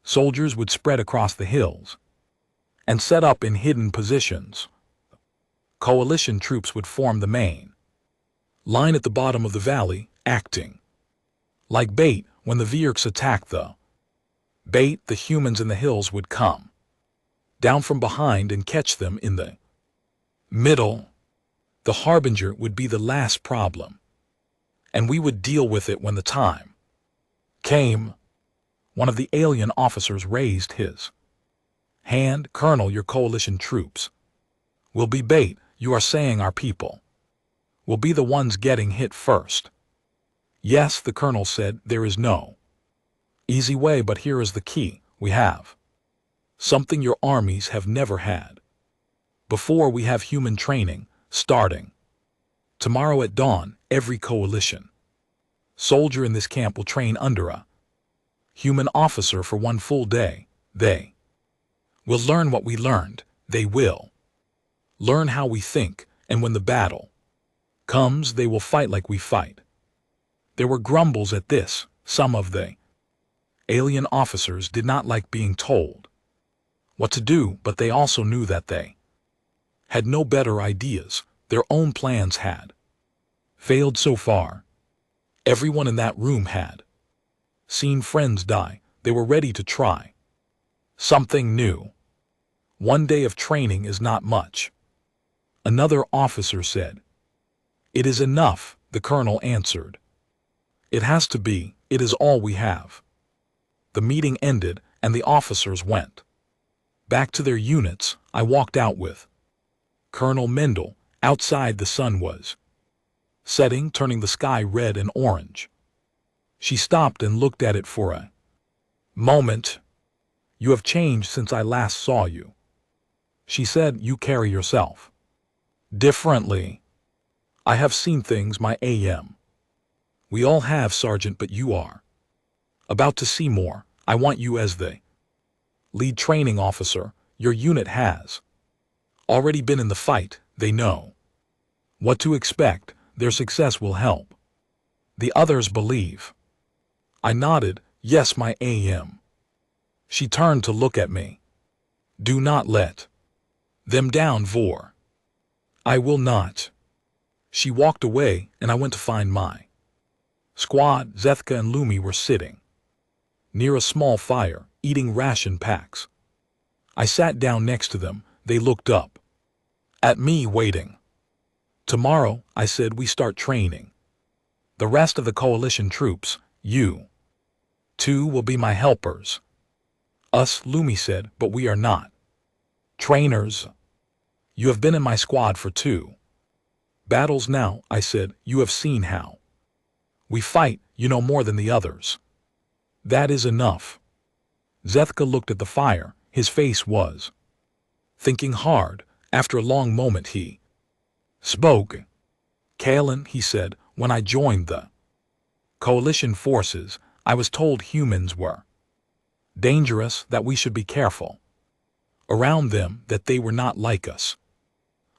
soldiers would spread across the hills and set up in hidden positions. Coalition troops would form the main line at the bottom of the valley, acting like bait. When the Vierks attacked the bait, the humans in the hills would come down from behind and catch them in the middle. The harbinger would be the last problem, and we would deal with it when the time came. One of the alien officers raised his hand. Colonel, your coalition troops will be bait. You are saying our people will be the ones getting hit first? Yes, the colonel said. There is no easy way, but here is the key. We have something your armies have never had before. We have human training. Starting tomorrow at dawn, every coalition soldier in this camp will train under a human officer for 1 full day. They will learn what we learned. They will learn how we think, and when the battle comes, they will fight like we fight. There were grumbles at this. Some of the alien officers did not like being told what to do, but they also knew that they had no better ideas. Their own plans had failed so far. Everyone in that room had seen friends die. They were ready to try something new. 1 day of training is not much, another officer said. It is enough, the colonel answered. It has to be. It is all we have. The meeting ended, and the officers went back to their units. I walked out with Colonel Mendel. Outside, the sun was setting, turning the sky red and orange. She stopped and looked at it for a moment. You have changed since I last saw you, she said. You carry yourself differently. I have seen things, my AM. We all have, Sergeant, but you are about to see more. I want you as the lead training officer. Your unit has already been in the fight. They know what to expect. Their success will help the others believe. I nodded. Yes, my AM. She turned to look at me. Do not let them down, Vor. I will not. She walked away, and I went to find my Squad, Zethka and Lumi were sitting near a small fire, eating ration packs. I sat down next to them. They looked up at me, waiting. Tomorrow, I said, we start training. The rest of the coalition troops, you two, will be my helpers. Us, Lumi said, but we are not trainers. You have been in my squad for 2 battles now, I said. You have seen how we fight. You know more than the others. That is enough. Zethka looked at the fire. His face was thinking hard. After a long moment he spoke. Kalen, he said, when I joined the coalition forces, I was told humans were dangerous, that we should be careful around them, that they were not like us.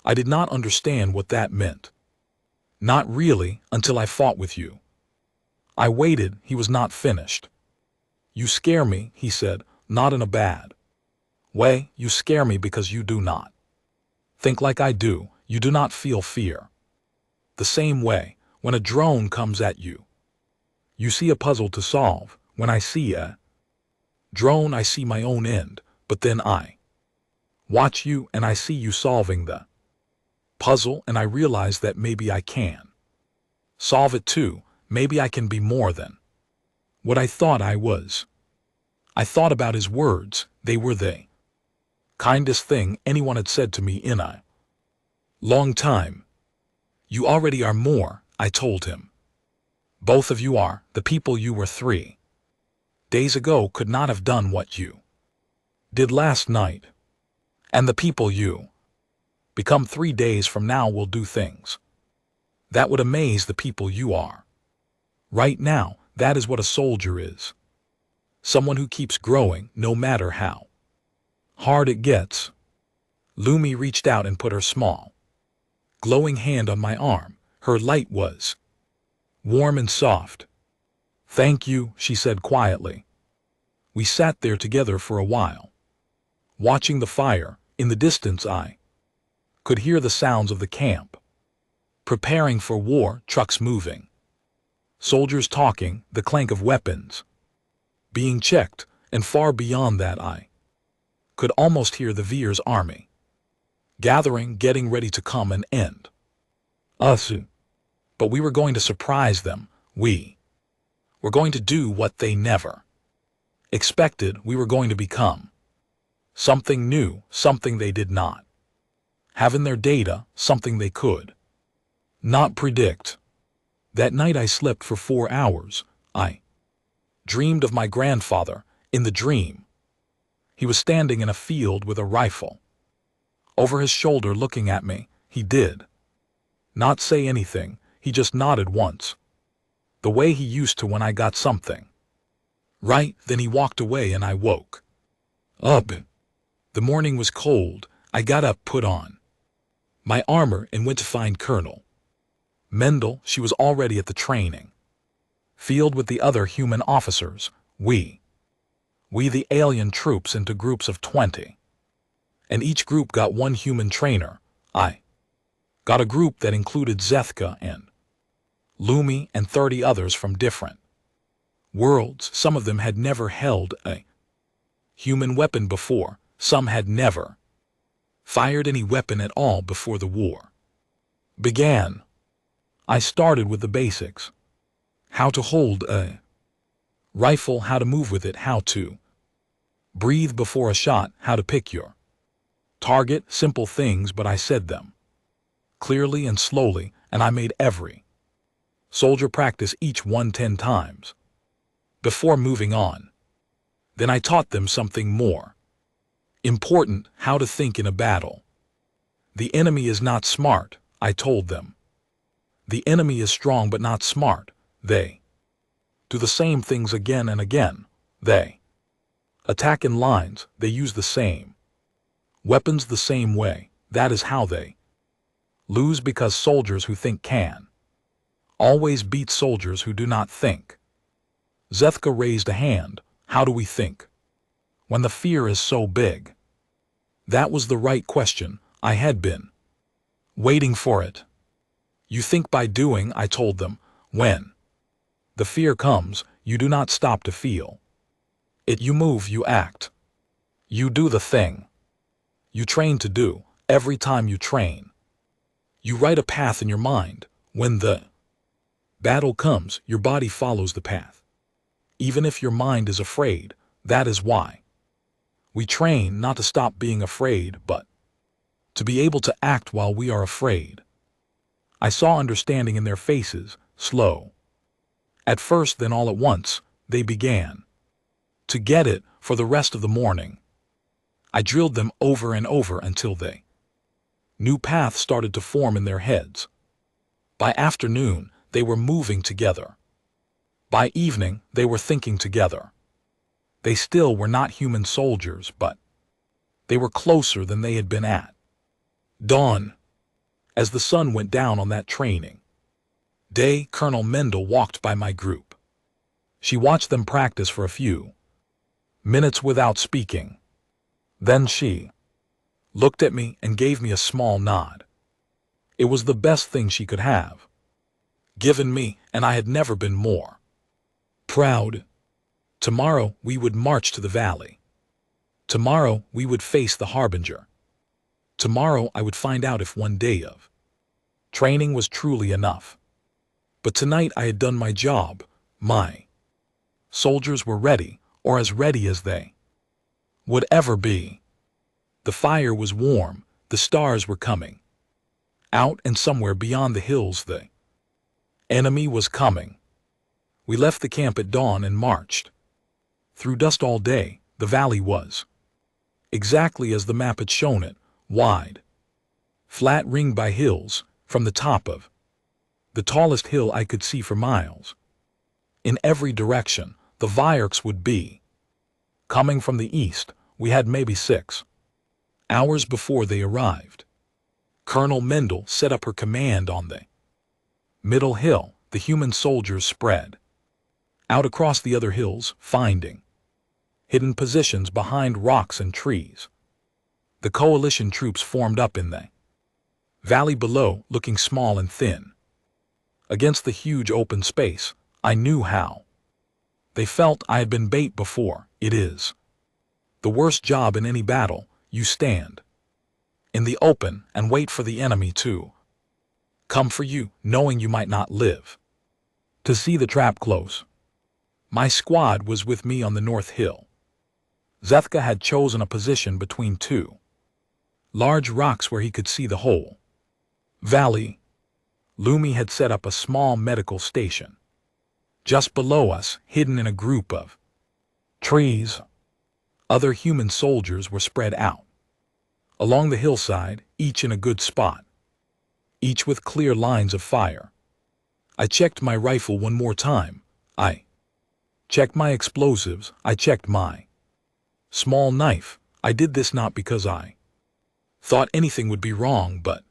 I did not understand what that meant. Not really, until I fought with you. I waited. He was not finished. You scare me, he said, not in a bad way. You scare me because you do not think like I do. You do not feel fear. The same way, when a drone comes at you, you see a puzzle to solve. When I see a drone, I see my own end, but then I watch you and I see you solving the puzzle, and I realize that maybe I can solve it too. Maybe I can be more than what I thought I was. I thought about his words. They were the kindest thing anyone had said to me in a long time. You already are more, I told him. Both of you are. The people you were 3 days ago could not have done what you did last night. And the people you become 3 days from now will do things that would amaze the people you are. Right now, that is what a soldier is. Someone who keeps growing, no matter how hard it gets. Lumi reached out and put her small, glowing hand on my arm. Her light was warm and soft. Thank you, she said quietly. We sat there together for a while, watching the fire. In the distance I could hear the sounds of the camp, preparing for war, trucks moving, soldiers talking, the clank of weapons being checked, and far beyond that I could almost hear the Veer's army gathering, getting ready to come and end us. But we were going to surprise them. We were going to do what they never expected. We were going to become something new, something they did not have in their data, something they could not predict. That night I slept for 4 hours. I dreamed of my grandfather. In the dream, he was standing in a field with a rifle over his shoulder looking at me. He did not say anything. He just nodded once, the way he used to when I got something right. Then he walked away and I woke up. The morning was cold. I got up, put on my armor, and went to find Colonel Mendel. She was already at the training field with the other human officers. We the alien troops into groups of 20. And each group got 1 human trainer. I got a group that included Zethka and Lumi and 30 others from different worlds. Some of them had never held a human weapon before. Some had never fired any weapon at all before the war began. I started with the basics. How to hold a rifle, how to move with it, how to breathe before a shot, how to pick your target. Simple things, but I said them clearly and slowly, and I made every soldier practice each one 10 times before moving on. Then I taught them something more important, how to think in a battle. The enemy is not smart, I told them. The enemy is strong but not smart. They do the same things again and again. They attack in lines. They use the same weapons the same way. That is how they lose, because soldiers who think can always beat soldiers who do not think. Zethka raised a hand. How do we think when the fear is so big? That was the right question. I had been waiting for it. You think by doing, I told them. When The fear comes, you do not stop to feel it. You move, you act. You do the thing you train to do. Every time you train, you write a path in your mind. When the battle comes, your body follows the path. Even if your mind is afraid, that is why we train, not to stop being afraid, but to be able to act while we are afraid. I saw understanding in their faces, slow at first, then all at once, they began to get it. For the rest of the morning, I drilled them over and over until they new paths started to form in their heads. By afternoon, they were moving together. By evening, they were thinking together. They still were not human soldiers, but they were closer than they had been at dawn. As the sun went down on that training day, Colonel Mendel walked by my group. She watched them practice for a few minutes without speaking. Then she looked at me and gave me a small nod. It was the best thing she could have given me, and I had never been more proud. Tomorrow we would march to the valley. Tomorrow we would face the harbinger. Tomorrow I would find out if one day of training was truly enough. But tonight I had done my job. My soldiers were ready, or as ready as they would ever be. The fire was warm, the stars were coming out, and somewhere beyond the hills the enemy was coming. We left the camp at dawn and marched through dust all day. The valley was exactly as the map had shown it, wide, flat, ringed by hills. From the top of the tallest hill I could see for miles. In every direction, the Vyerks would be coming from the east. We had maybe 6 hours before they arrived. Colonel Mendel set up her command on the middle hill. The human soldiers spread out across the other hills, finding hidden positions behind rocks and trees. The coalition troops formed up in the valley below, looking small and thin against the huge open space. I knew how they felt. I had been bait before. It is the worst job in any battle. You stand in the open and wait for the enemy to come for you, knowing you might not live to see the trap close. My squad was with me on the north hill. Zethka had chosen a position between 2 large rocks where he could see the whole valley. Lumi had set up a small medical station just below us, hidden in a group of trees. Other human soldiers were spread out along the hillside, each in a good spot, each with clear lines of fire. I checked my rifle one more time. I checked my explosives. I checked my small knife. I did this not because I thought anything would be wrong, but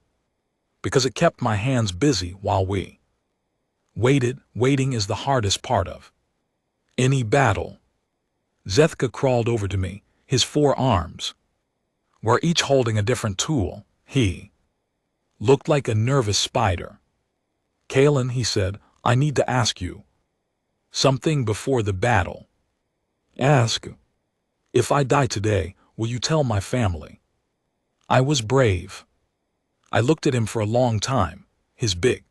because it kept my hands busy while we waited. Waiting is the hardest part of any battle. Zethka crawled over to me. His 4 arms were each holding a different tool. He looked like a nervous spider. Kalen, he said, I need to ask you something before the battle. Ask. If I die today, will you tell my family I was brave? I looked at him for a long time. His big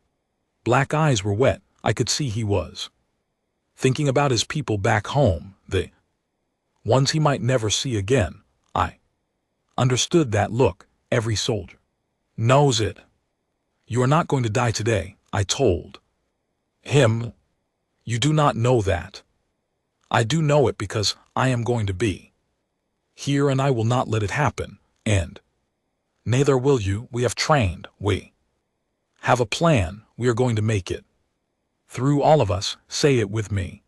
black eyes were wet. I could see he was thinking about his people back home, the ones he might never see again. I understood that look. Every soldier knows it. You are not going to die today, I told him. You do not know that. I do know it because I am going to be here and I will not let it happen, and neither will you. We have trained. We have a plan. We are going to make it through. All of us, say it with me.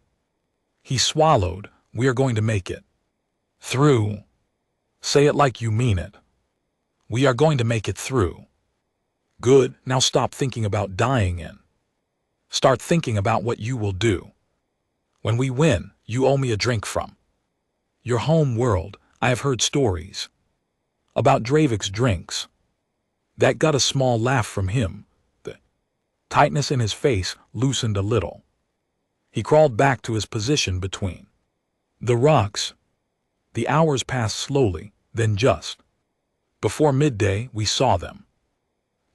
He swallowed. We are going to make it through. Say it like you mean it. We are going to make it through. Good. Now stop thinking about dying and start thinking about what you will do. When we win, you owe me a drink from your home world. I have heard stories about Dravik's drinks. That got a small laugh from him. The tightness in his face loosened a little. He crawled back to his position between the rocks. The hours passed slowly, then just before midday we saw them.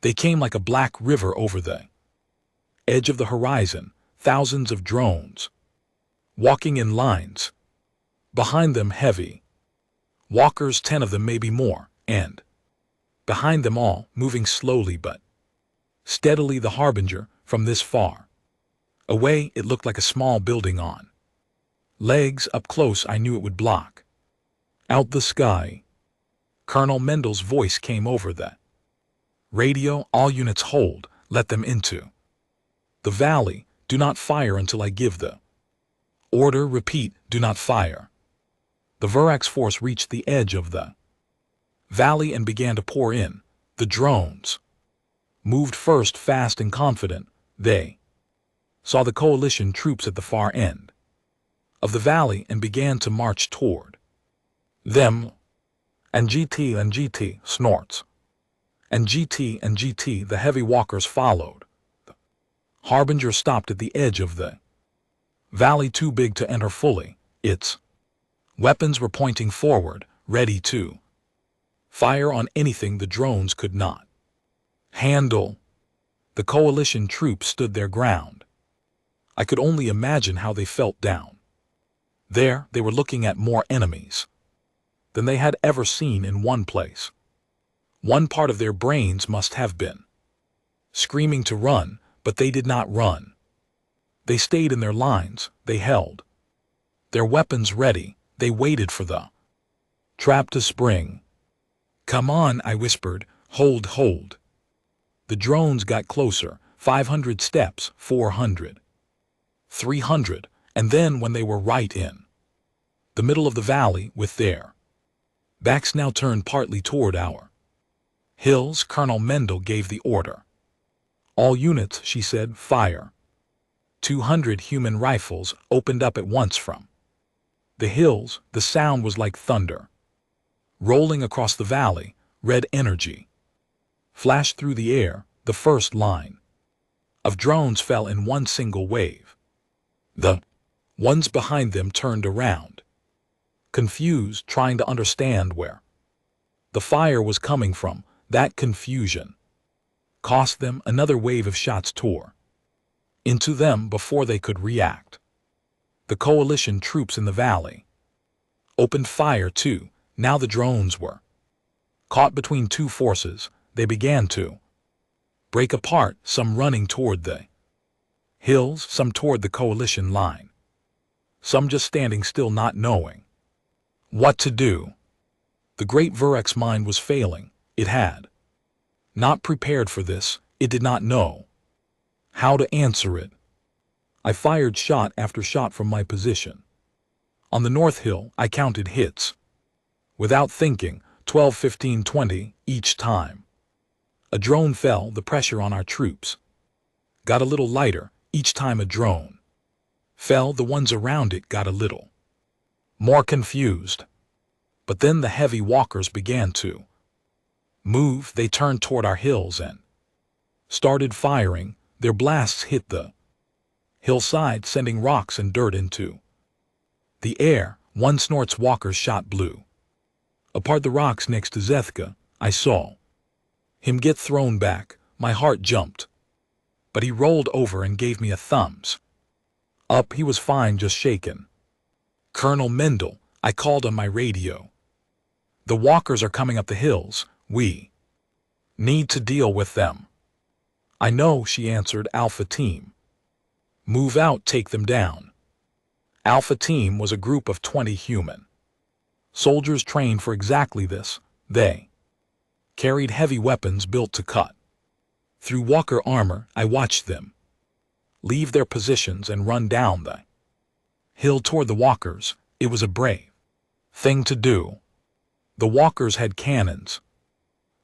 They came like a black river over the edge of the horizon, thousands of drones, walking in lines. Behind them heavy walkers, 10 of them, maybe more, and behind them all, moving slowly but steadily, the harbinger. From this far away, it looked like a small building on legs. Up close, I knew it would block out the sky. Colonel Mendel's voice came over the radio. All units hold, let them into the valley. Do not fire until I give the order. Repeat, do not fire. The Vurax force reached the edge of the valley and began to pour in. The drones moved first, fast and confident. They saw the coalition troops at the far end of the valley and began to march toward them. And GT snorts. And GT, the heavy walkers followed. The harbinger stopped at the edge of the valley, too big to enter fully. Its weapons were pointing forward, ready to fire on anything the drones could not handle. The coalition troops stood their ground. I could only imagine how they felt down there. They were looking at more enemies than they had ever seen in one place. One part of their brains must have been screaming to run, but they did not run. They stayed in their lines. They held their weapons ready. They waited for the trap to spring. Come on, I whispered. Hold, hold. The drones got closer. 500 steps, 400, 300, and then when they were right in the middle of the valley with their backs now turned partly toward our hills, Colonel Mendel gave the order. All units, she said, fire. 200 human rifles opened up at once from the hills. The sound was like thunder rolling across the valley. Red energy flashed through the air. The first line of drones fell in one single wave. The ones behind them turned around, confused, trying to understand where the fire was coming from. That confusion cost them. Another wave of shots tore into them before they could react. The coalition troops in the valley opened fire too. Now the drones were caught between two forces. They began to break apart, some running toward the hills, some toward the coalition line, some just standing still, not knowing what to do. The great Vurax mind was failing. It had not prepared for this. It did not know how to answer it. I fired shot after shot from my position. On the north hill, I counted hits. Without thinking, 12, 15, 20 each time. A drone fell. The pressure on our troops got a little lighter. Each time a drone fell, the ones around it got a little more confused. But then the heavy walkers began to move. They turned toward our hills and started firing. Their blasts hit the hillside, sending rocks and dirt into the air. One snort's walker's shot blew apart the rocks next to Zethka. I saw him get thrown back. My heart jumped. But he rolled over and gave me a thumbs up. He was fine, just shaken. Colonel Mendel, I called on my radio. The walkers are coming up the hills. We need to deal with them. I know, she answered. Alpha Team. Move out, take them down. Alpha Team was a group of 20 human soldiers trained for exactly this. They carried heavy weapons built to cut through walker armor. I watched them leave their positions and run down the hill toward the walkers. It was a brave thing to do. The walkers had cannons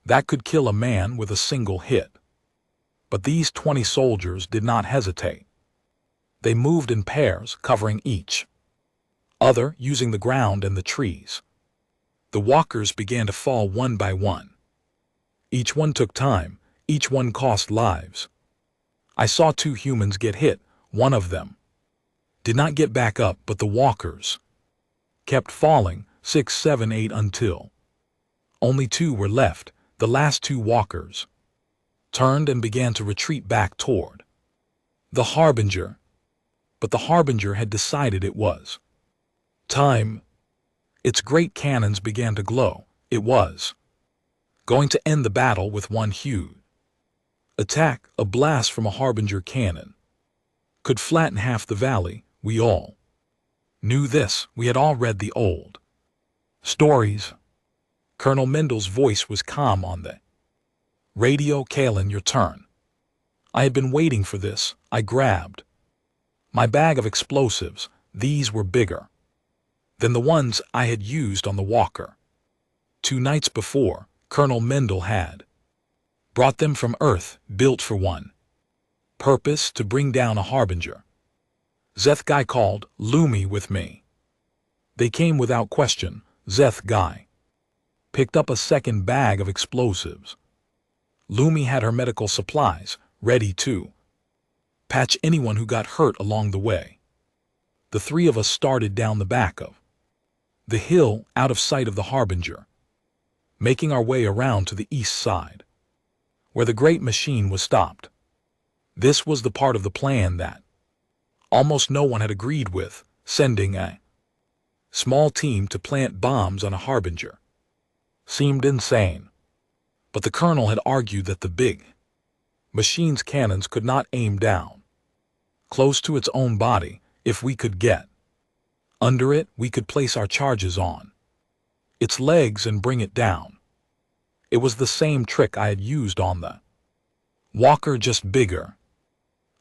that could kill a man with a single hit. But these 20 soldiers did not hesitate. They moved in pairs, covering each other, using the ground and the trees. The walkers began to fall one by one. Each one took time. Each one cost lives. I saw 2 humans get hit. One of them Did not get back up, but the walkers kept falling, 6, 7, 8 until only 2 were left. The last 2 walkers turned and began to retreat back toward the Harbinger. But the Harbinger had decided it was time. Its great cannons began to glow. It was going to end the battle with one huge attack. A blast from a Harbinger cannon could flatten half the valley. We all knew this. We had all read the old stories. Colonel Mendel's voice was calm on the radio. "Kalen, your turn." I had been waiting for this. I grabbed my bag of explosives. These were bigger than the ones I had used on the walker 2 nights before. Colonel Mendel had brought them from Earth, built for one purpose: to bring down a Harbinger. Zeth Guy called Lumi with me. They came without question. Zeth Guy picked up a second bag of explosives. Lumi had her medical supplies ready to patch anyone who got hurt along the way. The 3 of us started down the back of the hill, out of sight of the Harbinger, making our way around to the east side, where the great machine was stopped. This was the part of the plan that almost no one had agreed with: sending a small team to plant bombs on a Harbinger seemed insane. But the colonel had argued that the big machine's cannons could not aim down close to its own body. If we could get under it, we could place our charges on its legs and bring it down. It was the same trick I had used on the walker, just bigger.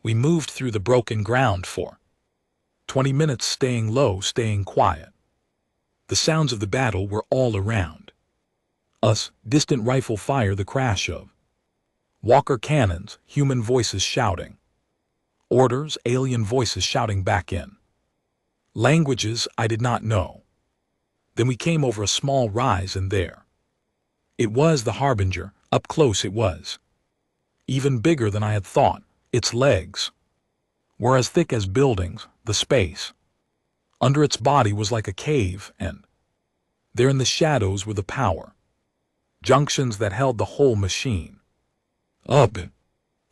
We moved through the broken ground for 20 minutes, staying low, staying quiet. The sounds of the battle were all around us: distant rifle fire, the crash of walker cannons, human voices shouting orders, alien voices shouting back in languages I did not know. Then we came over a small rise, and there it was, the Harbinger. Up close it was even bigger than I had thought. Its legs were as thick as buildings. The space under its body was like a cave, and there in the shadows were the power junctions that held the whole machine up.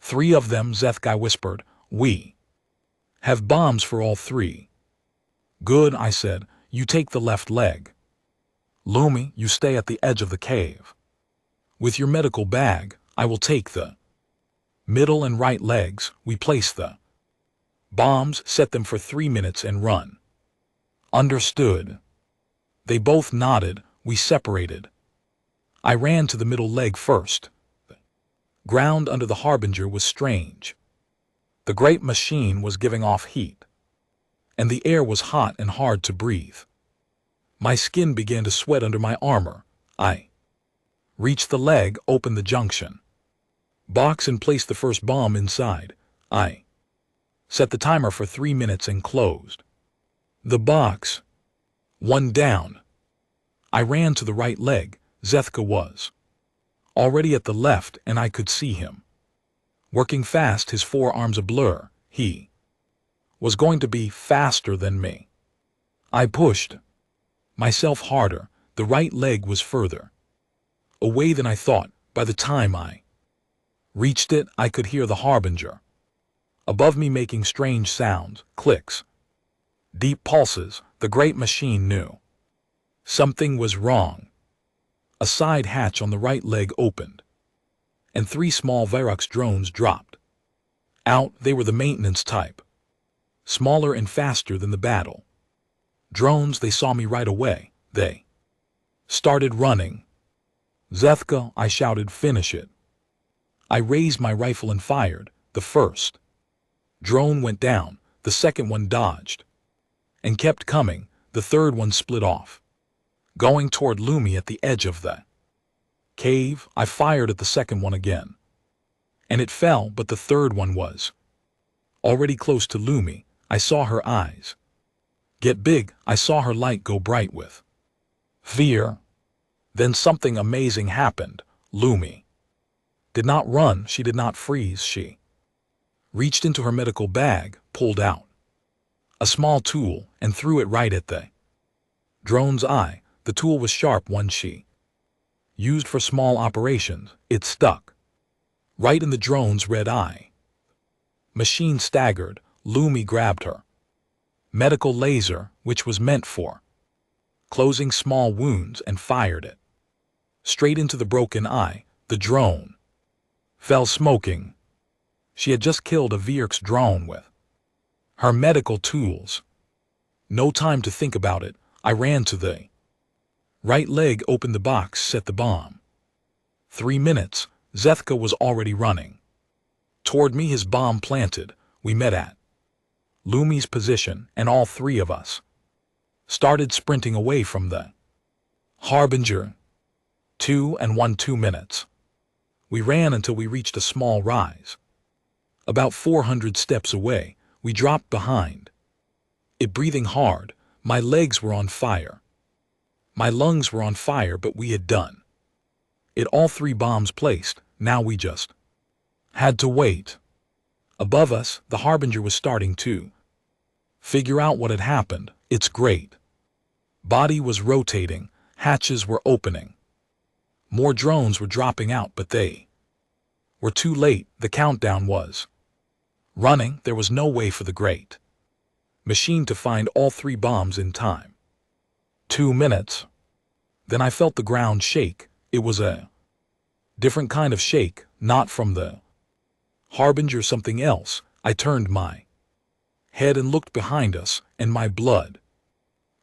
3 of them, Zethkai whispered. "We have bombs for all 3. "Good," I said. "You take the left leg. Lumi, you stay at the edge of the cave with your medical bag. I will take the middle and right legs. We place the bombs, set them for 3 minutes, and run." "Understood." They both nodded. We separated. I ran to the middle leg first. The ground under the Harbinger was strange. The great machine was giving off heat, and the air was hot and hard to breathe. My skin began to sweat under my armor. I reached the leg, opened the junction box, and placed the first bomb inside. I set the timer for 3 minutes and closed the box. 1 down. I ran to the right leg. Zethka was already at the left, and I could see him working fast, his forearms a blur. He was going to be faster than me. I pushed myself harder. The right leg was further away than I thought. By the time I reached it, I could hear the Harbinger above me making strange sounds, clicks, deep pulses. The great machine knew something was wrong. A side hatch on the right leg opened, and 3 small Virux drones dropped out. They were the maintenance type, smaller and faster than the battle drones. They saw me right away. They started running. "Zethka," I shouted, "finish it." I raised my rifle and fired. The first drone went down. The second one dodged and kept coming. The third one split off, going toward Lumi at the edge of the cave. I fired at the second one again, and it fell, but the third one was already close to Lumi. I saw her eyes get big. I saw her light go bright with fear. Then something amazing happened. Lumi did not run. She did not freeze. She reached into her medical bag, pulled out a small tool, and threw it right at the drone's eye. The tool was sharp, one she used for small operations. It stuck right in the drone's red eye. Machine staggered. Lumi grabbed her medical laser, which was meant for closing small wounds, and fired it straight into the broken eye. The drone fell smoking. She had just killed a VX drone with her medical tools. No time to think about it. I ran to the right leg, opened the box, set the bomb. 3 minutes, Zethka was already running toward me, his bomb planted. We met at Lumi's position, and all three of us started sprinting away from the Harbinger. 2 and 1 2 minutes. We ran until we reached a small rise. About 400 steps away, we dropped behind it, breathing hard. My legs were on fire. My lungs were on fire, but we had done it. All 3 bombs placed. Now we just had to wait. Above us, the Harbinger was starting to figure out what had happened. Its great body was rotating. Hatches were opening. More drones were dropping out, but they were too late. The countdown was running. There was no way for the great machine to find all 3 bombs in time. 2 minutes. Then I felt the ground shake. It was a different kind of shake, not from the Harbinger, something else. I turned my head and looked behind us, and my blood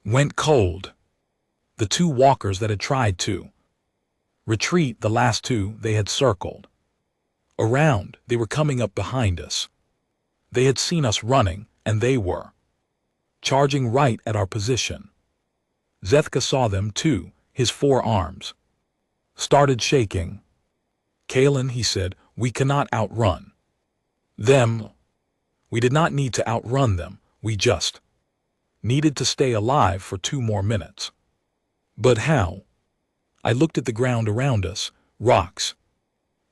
went cold. The 2 walkers that had tried to retreat, the last 2 they had circled around, they were coming up behind us. They had seen us running, and they were charging right at our position. Zethka saw them too. His forearms started shaking. Kalen, he said, we cannot outrun them. We did not need to outrun them. We just needed to stay alive for 2 more minutes. But how? I looked at the ground around us. Rocks,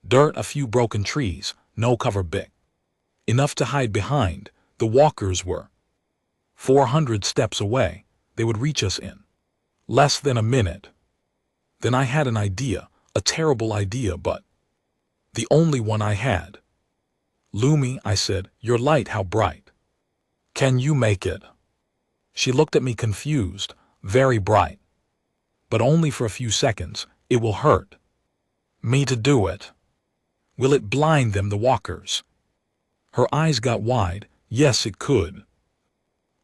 dirt, a few broken trees, no cover big enough to hide behind. The walkers were 400 steps away. They would reach us in less than a minute. Then I had an idea, a terrible idea, but the only one I had. Lumi, I said, your light, how bright can you make it? She looked at me confused. Very bright, but only for a few seconds. It will hurt me to do it. Will it blind them, the walkers? Her eyes got wide. Yes, it could.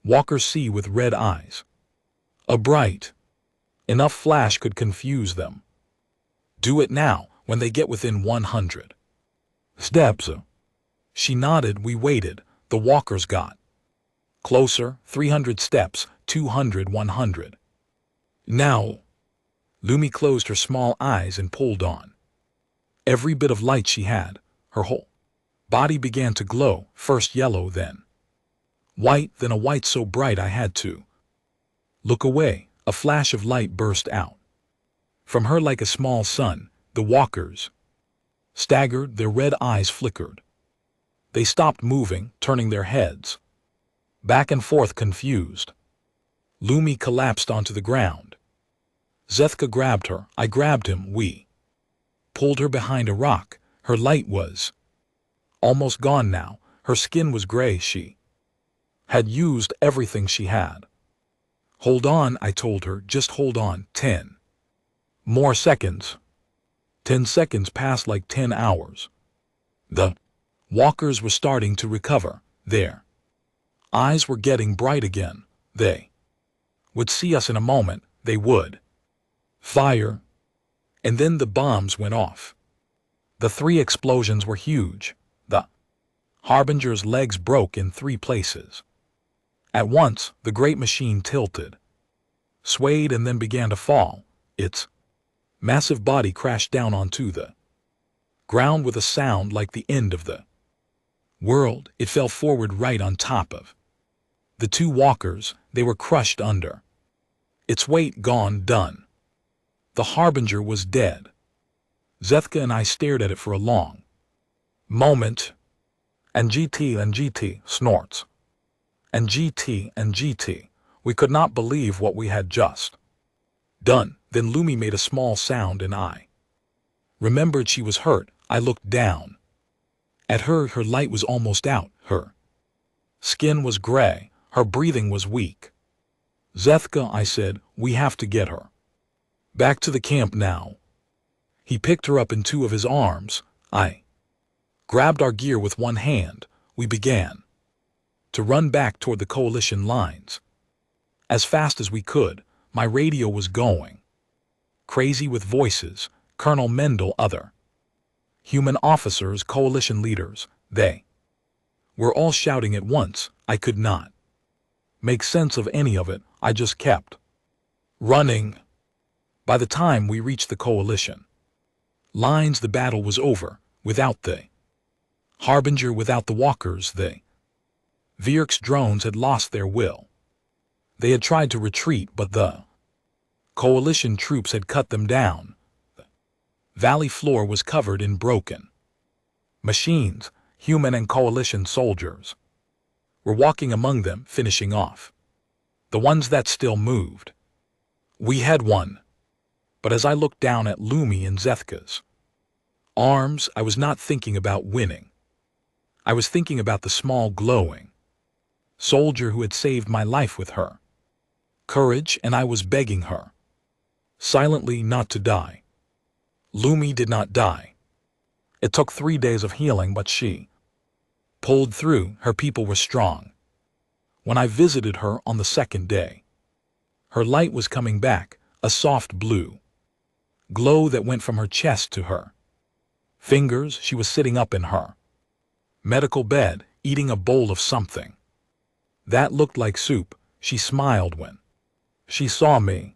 Walkers see with red eyes. A bright enough flash could confuse them. Do it now, when they get within 100 steps. She nodded. We waited. The walkers got closer. 300 steps, 200, 100. Now, Lumi closed her small eyes and pulled on every bit of light she had. Her whole body began to glow, first yellow, then white, then a white so bright I had to look away. A flash of light burst out from her like a small sun. The walkers staggered. Their red eyes flickered. They stopped moving, turning their heads back and forth, confused. Lumi collapsed onto the ground. Zethka grabbed her. I grabbed him. We pulled her behind a rock. Her light was almost gone now. Her skin was gray. She had used everything she had. Hold on, I told her. Just hold on. 10 more seconds. 10 seconds passed like 10 hours. The walkers were starting to recover. Their eyes were getting bright again. They would see us in a moment. They would fire. And then the bombs went off. The 3 explosions were huge. The Harbinger's legs broke in 3 places. At once, the great machine tilted, swayed, and then began to fall. Its massive body crashed down onto the ground with a sound like the end of the world. It fell forward right on top of the 2 walkers. They were crushed under its weight, gone, done. The Harbinger was dead. Zethka and I stared at it for a long moment. And GT snorts. and GT. We could not believe what we had just done. Then Lumi made a small sound and I remembered she was hurt. I looked down at her. Her light was almost out. Her skin was gray. Her breathing was weak. Zethka, I said, we have to get her back to the camp now. He picked her up in two of his arms. I grabbed our gear with one hand. We began to run back toward the coalition lines. As fast as we could, my radio was going crazy with voices. Colonel Mendel, other human officers, coalition leaders, they were all shouting at once. I could not make sense of any of it. I just kept running. By the time we reached the coalition lines, the battle was over. Without the Harbinger, without the walkers, the Vierk's drones had lost their will. They had tried to retreat, but the coalition troops had cut them down. The valley floor was covered in broken machines. Human and coalition soldiers were walking among them, finishing off the ones that still moved. We had won. But as I looked down at Lumi and Zethka's arms, I was not thinking about winning. I was thinking about the small glowing soldier who had saved my life with her courage, and I was begging her silently not to die. Lumi did not die. It took 3 days of healing, but she pulled through. Her people were strong. When I visited her on the second day, her light was coming back, a soft blue glow that went from her chest to her fingers. She was sitting up in her medical bed, eating a bowl of something that looked like soup. She smiled when she saw me.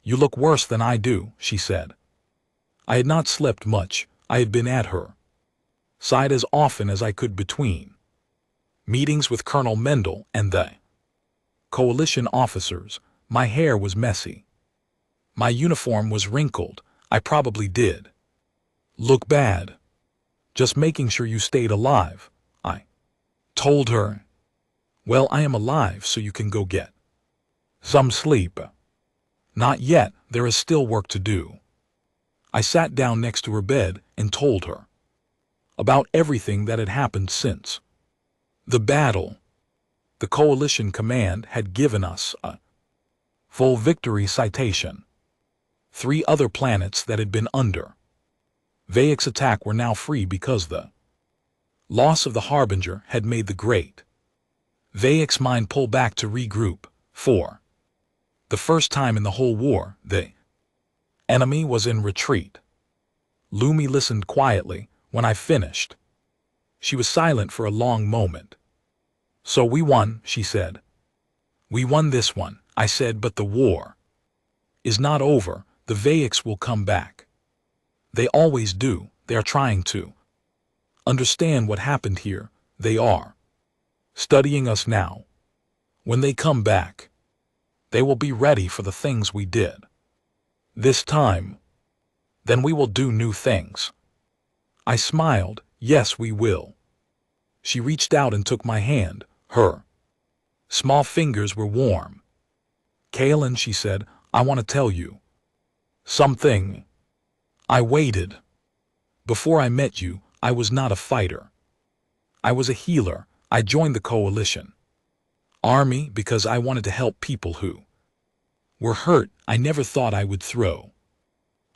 You look worse than I do, she said. I had not slept much. I had been at her side as often as I could between meetings with Colonel Mendel and the coalition officers. My hair was messy. My uniform was wrinkled. I probably did look bad. Just making sure you stayed alive, I told her. Well, I am alive, so you can go get some sleep. Not yet. There is still work to do. I sat down next to her bed and told her about everything that had happened since the battle. The coalition command had given us a full victory citation. 3 other planets that had been under Vayek's attack were now free because the loss of the Harbinger had made the great Vayek's mind pull back to regroup. For the first time in the whole war, the enemy was in retreat. Lumi listened quietly when I finished. She was silent for a long moment. So we won, she said. We won this one, I said, but the war is not over. The Vayeks will come back. They always do. They are trying to understand what happened here. They are studying us now. When they come back, they will be ready for the things we did this time. Then we will do new things. I smiled. Yes, we will. She reached out and took my hand. Her small fingers were warm. Kaelin, she said, I want to tell you something. I waited. Before I met you, I was not a fighter. I was a healer. I joined the coalition army because I wanted to help people who were hurt. I never thought I would throw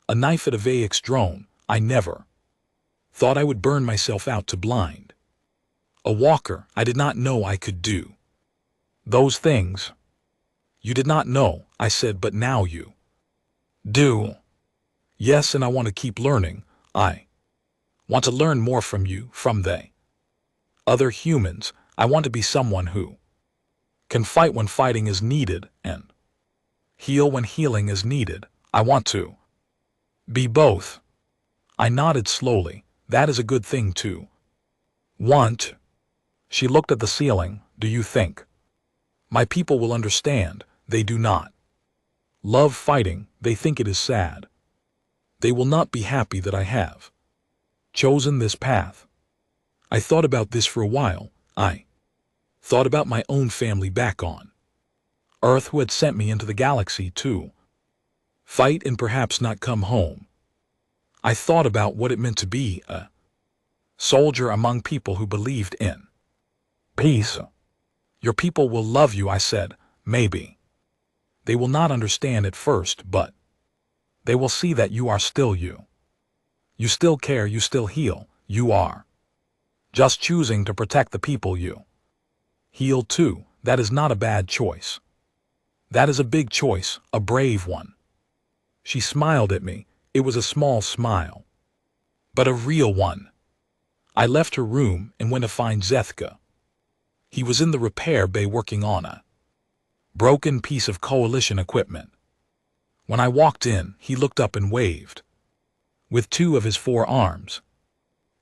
a knife at a Vayek's drone. I never thought I would burn myself out to blind a walker. I did not know I could do those things. You did not know, I said, but now you do. Yes, and I want to keep learning. I want to learn more from you, from they other humans. I want to be someone who can fight when fighting is needed and heal when healing is needed. I want to be both. I nodded slowly. That is a good thing too. Want? She looked at the ceiling. Do you think my people will understand? They do not love fighting. They think it is sad. They will not be happy that I have chosen this path. I thought about this for a while. I Thought about my own family back on Earth who had sent me into the galaxy to fight and perhaps not come home. I thought about what it meant to be a soldier among people who believed in peace. Your people will love you, I said, maybe. They will not understand at first, but they will see that you are still you. You still care, you still heal, you are just choosing to protect the people you heal too. That is not a bad choice. That is a big choice, a brave one. She smiled at me. It was a small smile, but a real one. I left her room and went to find Zethka. He was in the repair bay working on a broken piece of coalition equipment. When I walked in, he looked up and waved with two of his 4 arms.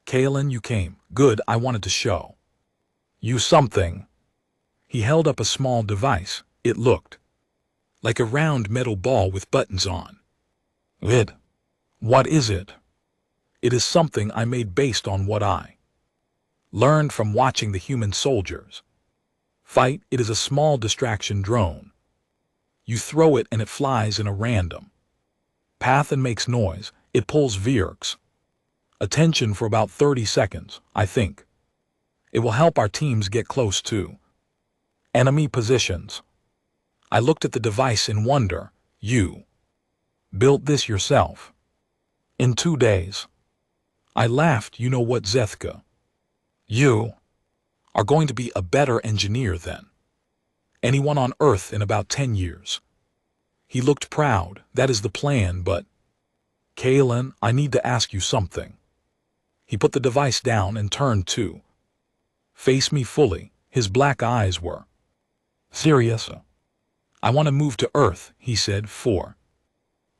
Kalen, you came. Good, I wanted to show you something. He held up a small device. It looked like a round metal ball with buttons on it. What is it? It is something I made based on what I learned from watching the human soldiers fight. It is a small distraction drone. You throw it and it flies in a random path and makes noise. It pulls Virk's attention for about 30 seconds, I think. It will help our teams get close to enemy positions. I looked at the device in wonder. You built this yourself in 2 days. I laughed. You know what, Zethka? You are going to be a better engineer than anyone on Earth in about 10 years. He looked proud. That is the plan, but Kalen, I need to ask you something. He put the device down and turned to face me fully. His black eyes were serious. I want to move to Earth, he said, for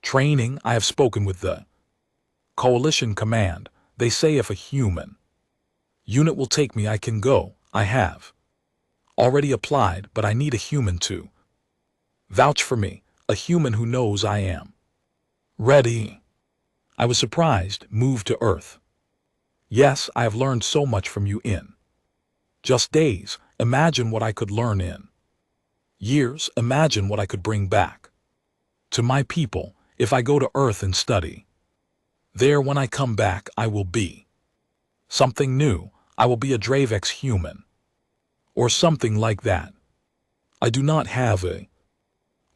training. I have spoken with the Coalition Command. They say if a human unit will take me, I can go. I have already applied, but I need a human to vouch for me, a human who knows I am ready. I was surprised. Move to Earth. Yes, I have learned so much from you in just days. Imagine what I could learn in years. Imagine what I could bring back to my people if I go to Earth and study there. When I come back, I will be something new. I will be a Dravex human or something like that. I do not have a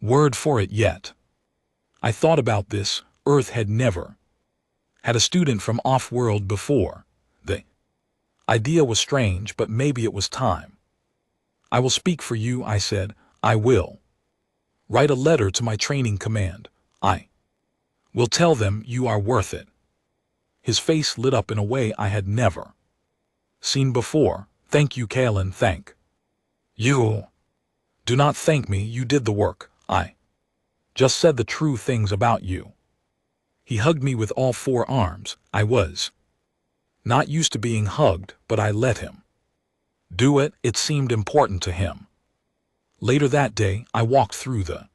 word for it yet. I thought about this. Earth had never had a student from off-world before. The idea was strange, but maybe it was time. I will speak for you, I said. I will write a letter to my training command. I will tell them you are worth it. His face lit up in a way I had never seen before. Thank you, Kalen. Thank you. Do not thank me. You did the work. I just said the true things about you. He hugged me with all 4 arms. I was not used to being hugged, but I let him do it. It seemed important to him. Later that day, I walked through the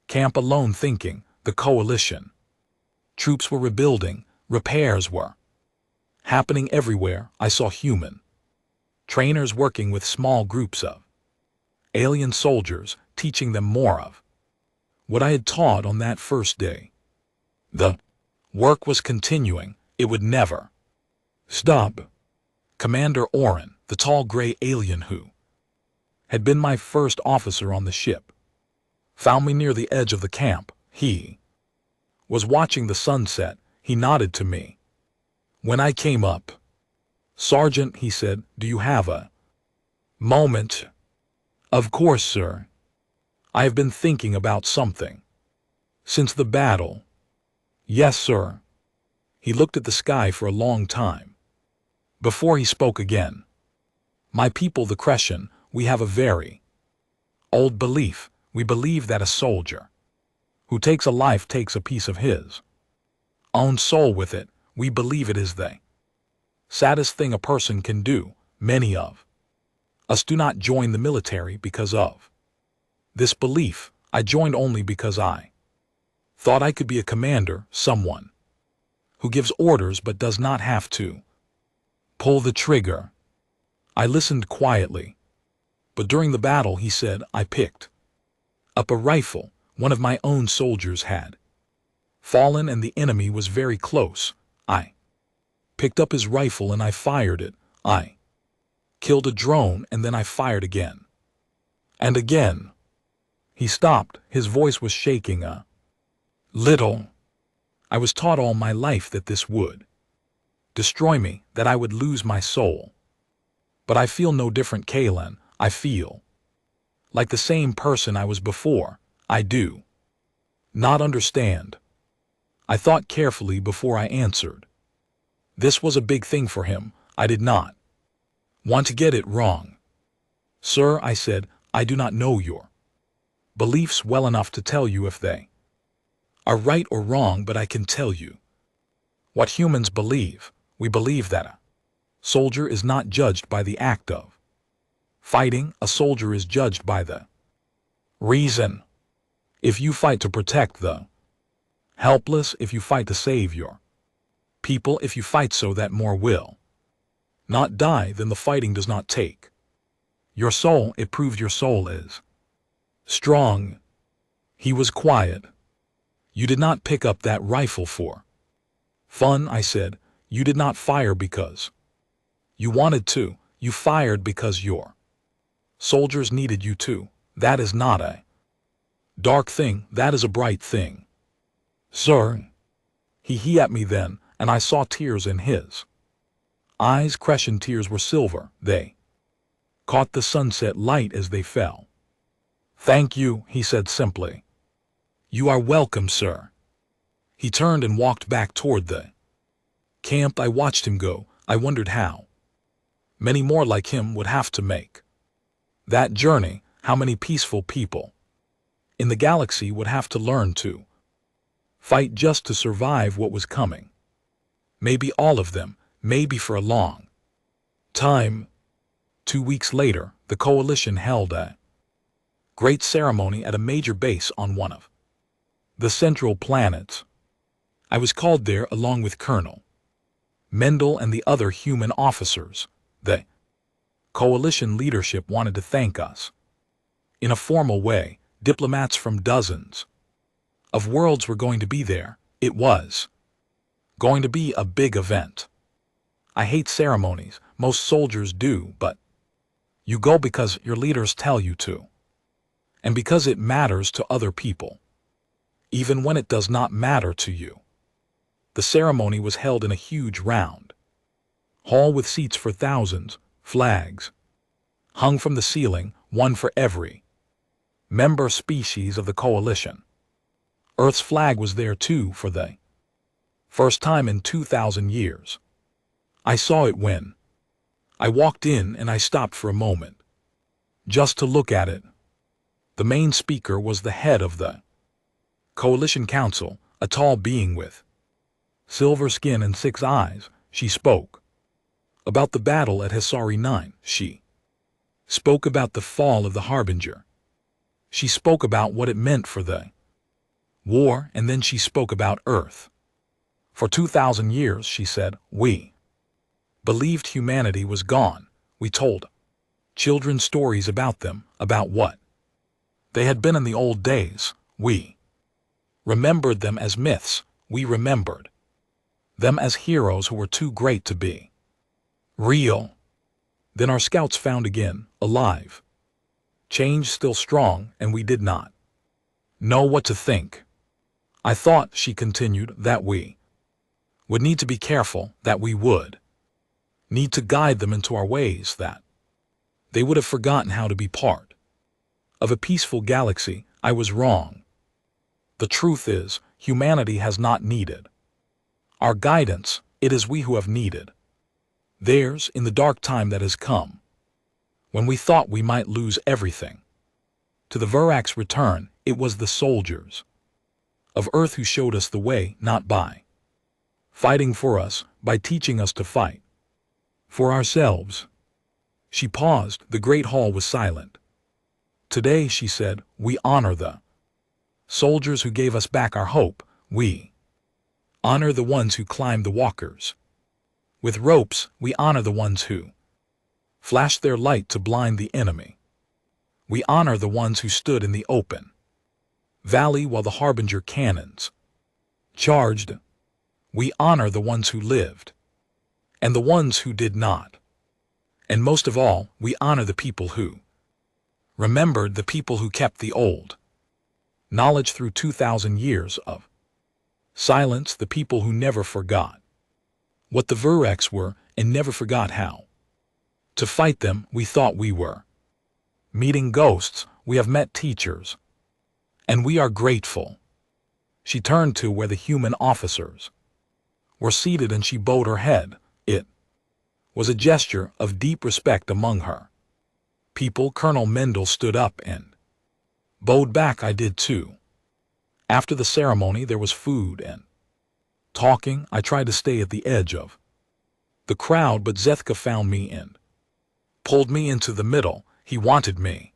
camp alone, thinking the coalition troops were rebuilding, repairs were happening everywhere. I saw human trainers working with small groups of alien soldiers, teaching them more of what I had taught on that first day. The work was continuing. It would never stop. Commander Oren, the tall gray alien who had been my first officer on the ship, found me near the edge of the camp. He was watching the sunset. He nodded to me when I came up. Sergeant, he said, do you have a moment? Of course, sir. I have been thinking about something since the battle. Yes, sir. He looked at the sky for a long time before he spoke again. My people, the Crescent, we have a very old belief. We believe that a soldier who takes a life takes a piece of his own soul with it. We believe it is the saddest thing a person can do. Many of us do not join the military because of this belief. I joined only because I thought I could be a commander, someone who gives orders but does not have to pull the trigger. I listened quietly. But during the battle, he said, I picked up a rifle one of my own soldiers had fallen and the enemy was very close. I picked up his rifle and I fired it. I killed a drone and then I fired again. And again. He stopped. His voice was shaking a little. I was taught all my life that this would destroy me, that I would lose my soul. But I feel no different, Kalen. I feel like the same person I was before. I do not understand. I thought carefully before I answered. This was a big thing for him. I did not want to get it wrong. Sir, I said, I do not know your beliefs well enough to tell you if they are right or wrong, but I can tell you what humans believe. We believe that a soldier is not judged by the act of fighting. A soldier is judged by the reason. If you fight to protect the helpless, if you fight to save your people, if you fight so that more will not die, then the fighting does not take your soul. It proved your soul is strong. He was quiet. You did not pick up that rifle for fun, I said. You did not fire because you wanted to. You fired because your soldiers needed you to. That is not a dark thing. That is a bright thing. Sir, he at me then, and I saw tears in his eyes. Crescent tears were silver. They caught the sunset light as they fell. Thank you, he said simply. You are welcome, sir. He turned and walked back toward the camp. I watched him go. I wondered how many more like him would have to make that journey, how many peaceful people in the galaxy would have to learn to fight just to survive what was coming. Maybe all of them, maybe for a long time. 2 weeks later, the coalition held a great ceremony at a major base on one of the central planets. I was called there along with Colonel Mendel and the other human officers. The coalition leadership wanted to thank us in a formal way. Diplomats from dozens of worlds were going to be there. It was going to be a big event. I hate ceremonies. Most soldiers do, but you go because your leaders tell you to, and because it matters to other people, even when it does not matter to you. The ceremony was held in a huge round hall with seats for thousands, flags hung from the ceiling, one for every member species of the coalition. Earth's flag was there too for the first time in 2,000 years. I saw it when I walked in, and I stopped for a moment just to look at it. The main speaker was the head of the Coalition Council, a tall being with silver skin and 6 eyes. She spoke about the battle at HFY 9. She spoke about the fall of the Harbinger. She spoke about what it meant for the war, and then she spoke about Earth. For 2,000 years, she said, we believed humanity was gone. We told children stories about them, about what they had been in the old days. We remembered them as myths. We remembered them as heroes who were too great to be real. Then our scouts found again, alive, change still strong, and we did not know what to think. I thought, she continued, that we would need to be careful, that we would need to guide them into our ways, that they would have forgotten how to be part of a peaceful galaxy. I was wrong. The truth is, humanity has not needed our guidance. It is we who have needed theirs in the dark time that has come, when we thought we might lose everything. To the Verax's return, it was the soldiers of Earth who showed us the way, not by fighting for us, by teaching us to fight for ourselves. She paused. The great hall was silent. Today, she said, we honor the soldiers who gave us back our hope. We honor the ones who climbed the walkers with ropes. We honor the ones who flashed their light to blind the enemy. We honor the ones who stood in the open valley while the harbinger cannons charged. We honor the ones who lived and the ones who did not. And most of all, we honor the people who remembered, the people who kept the old knowledge through 2,000 years of silence, the people who never forgot what the Vurex were and never forgot how to fight them. We thought we were meeting ghosts. We have met teachers, and we are grateful. She turned to where the human officers were seated and she bowed her head. It was a gesture of deep respect among her people. Colonel Mendel stood up and bowed back. I did too. After the ceremony there was food and talking. I tried to stay at the edge of the crowd, but Zethka found me and pulled me into the middle. He wanted me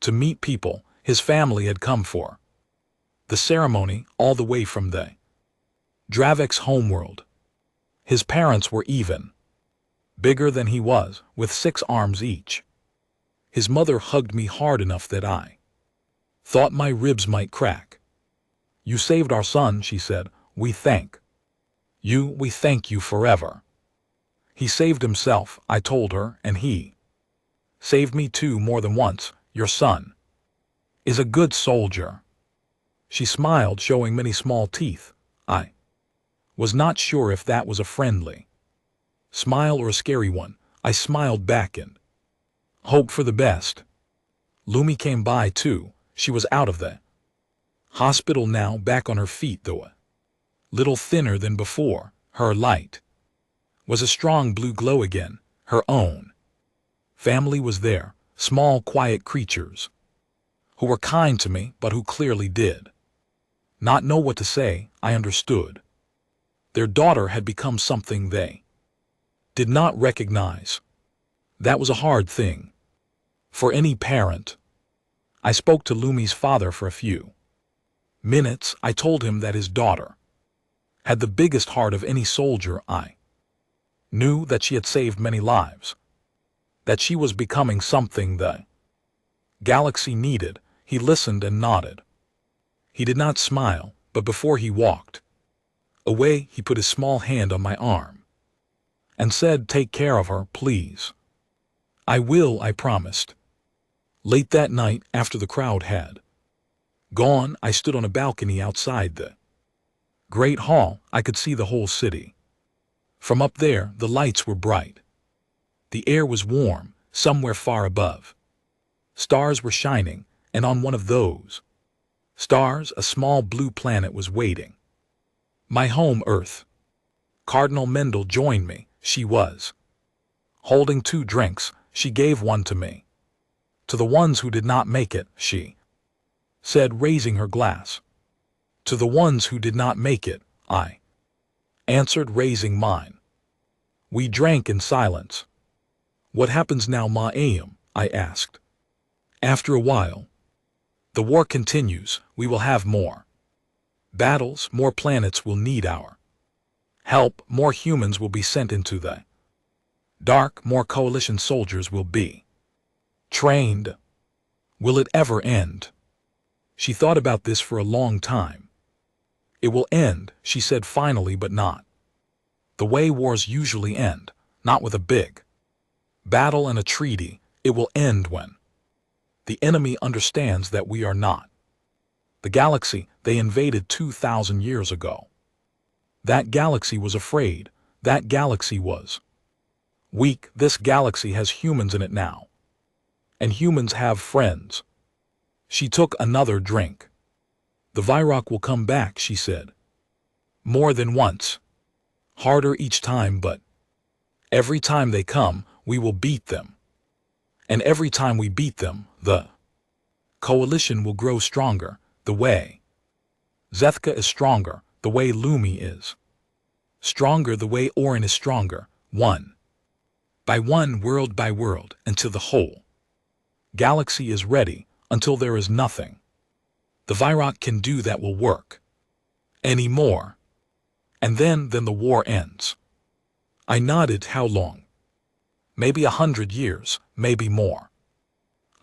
to meet people his family had come for the ceremony all the way from the Dravek's homeworld. His parents were even bigger than he was, with 6 arms each. His mother hugged me hard enough that I thought my ribs might crack. You saved our son, she said. We thank you. We thank you forever. He saved himself, I told her, and he saved me too more than once. Your son is a good soldier. She smiled, showing many small teeth. I was not sure if that was a friendly smile or a scary one. I smiled back and hoped for the best. Lumi came by too. She was out of the hospital now, back on her feet, though a little thinner than before. Her light was a strong blue glow again. Her own family was there, small, quiet creatures who were kind to me, but who clearly did not know what to say. I understood. Their daughter had become something they did not recognize. That was a hard thing for any parent. I spoke to Lumi's father for a few minutes. I told him that his daughter had the biggest heart of any soldier. I knew that she had saved many lives, that she was becoming something the galaxy needed. He listened and nodded. He did not smile, but before he walked away, he put his small hand on my arm and said, "Take care of her, please." "I will," I promised. Late that night, after the crowd had gone, I stood on a balcony outside the great hall. I could see the whole city. From up there, the lights were bright. The air was warm. Somewhere far above, stars were shining, and on one of those stars, a small blue planet was waiting. My home, Earth. Cardinal Mendel joined me. She was holding 2 drinks. She gave one to me. "To the ones who did not make it," she said, raising her glass. "To the ones who did not make it," I answered, raising mine. We drank in silence. "What happens now, Ma Ayam?" I asked. "After a while, the war continues. We will have more battles, more planets will need our help, more humans will be sent into the dark, more coalition soldiers will be trained. Will it ever end?" She thought about this for a long time. "It will end," she said finally, "but not the way wars usually end, not with a big battle and a treaty. It will end when the enemy understands that we are not the galaxy they invaded 2,000 years ago. That galaxy was afraid. That galaxy was weak. This galaxy has humans in it now. And humans have friends." She took another drink. "The Virok will come back," she said. "More than once. Harder each time, but every time they come, we will beat them. And every time we beat them, the coalition will grow stronger, the way Zethka is stronger, the way Lumi is stronger, the way Orin is stronger, one by one, world by world, until the whole galaxy is ready, until there is nothing the Virok can do that will work anymore. And then the war ends." I nodded. "How long?" "Maybe 100 years, maybe more."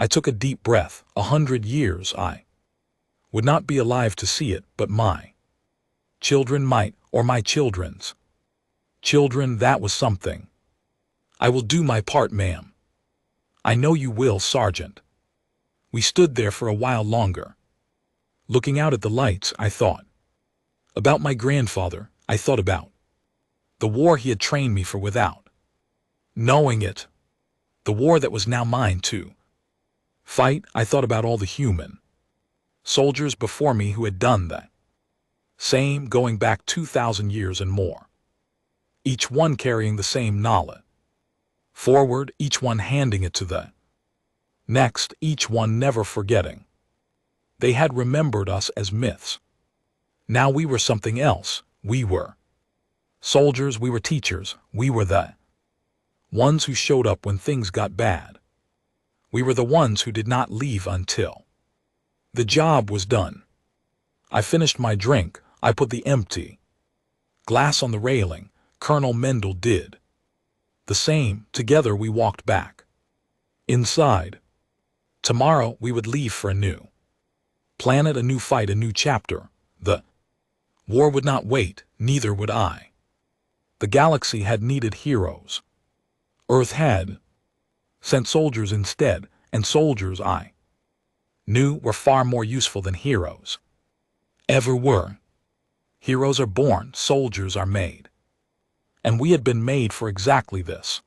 I took a deep breath. 100 years I would not be alive to see it, but my children might, or my children's children. That was something. I will do my part, ma'am. I know you will, Sergeant. We stood there for a while longer. Looking out at the lights, I thought about my grandfather. I thought about the war he had trained me for without knowing it. The war that was now mine to fight. I thought about all the human soldiers before me who had done that same, going back 2,000 years and more. Each one carrying the same knowledge forward, each one handing it to the next, each one never forgetting. They had remembered us as myths. Now we were something else. We were soldiers, we were teachers, we were the ones who showed up when things got bad. We were the ones who did not leave until the job was done. I finished my drink. I put the empty glass on the railing. Colonel Mendel did the same. Together we walked back inside. Tomorrow we would leave for a new planet, a new fight, a new chapter. The war would not wait, neither would I. The galaxy had needed heroes. Earth had sent soldiers instead, and soldiers, I knew, were far more useful than heroes ever were. Heroes are born, soldiers are made. And we had been made for exactly this.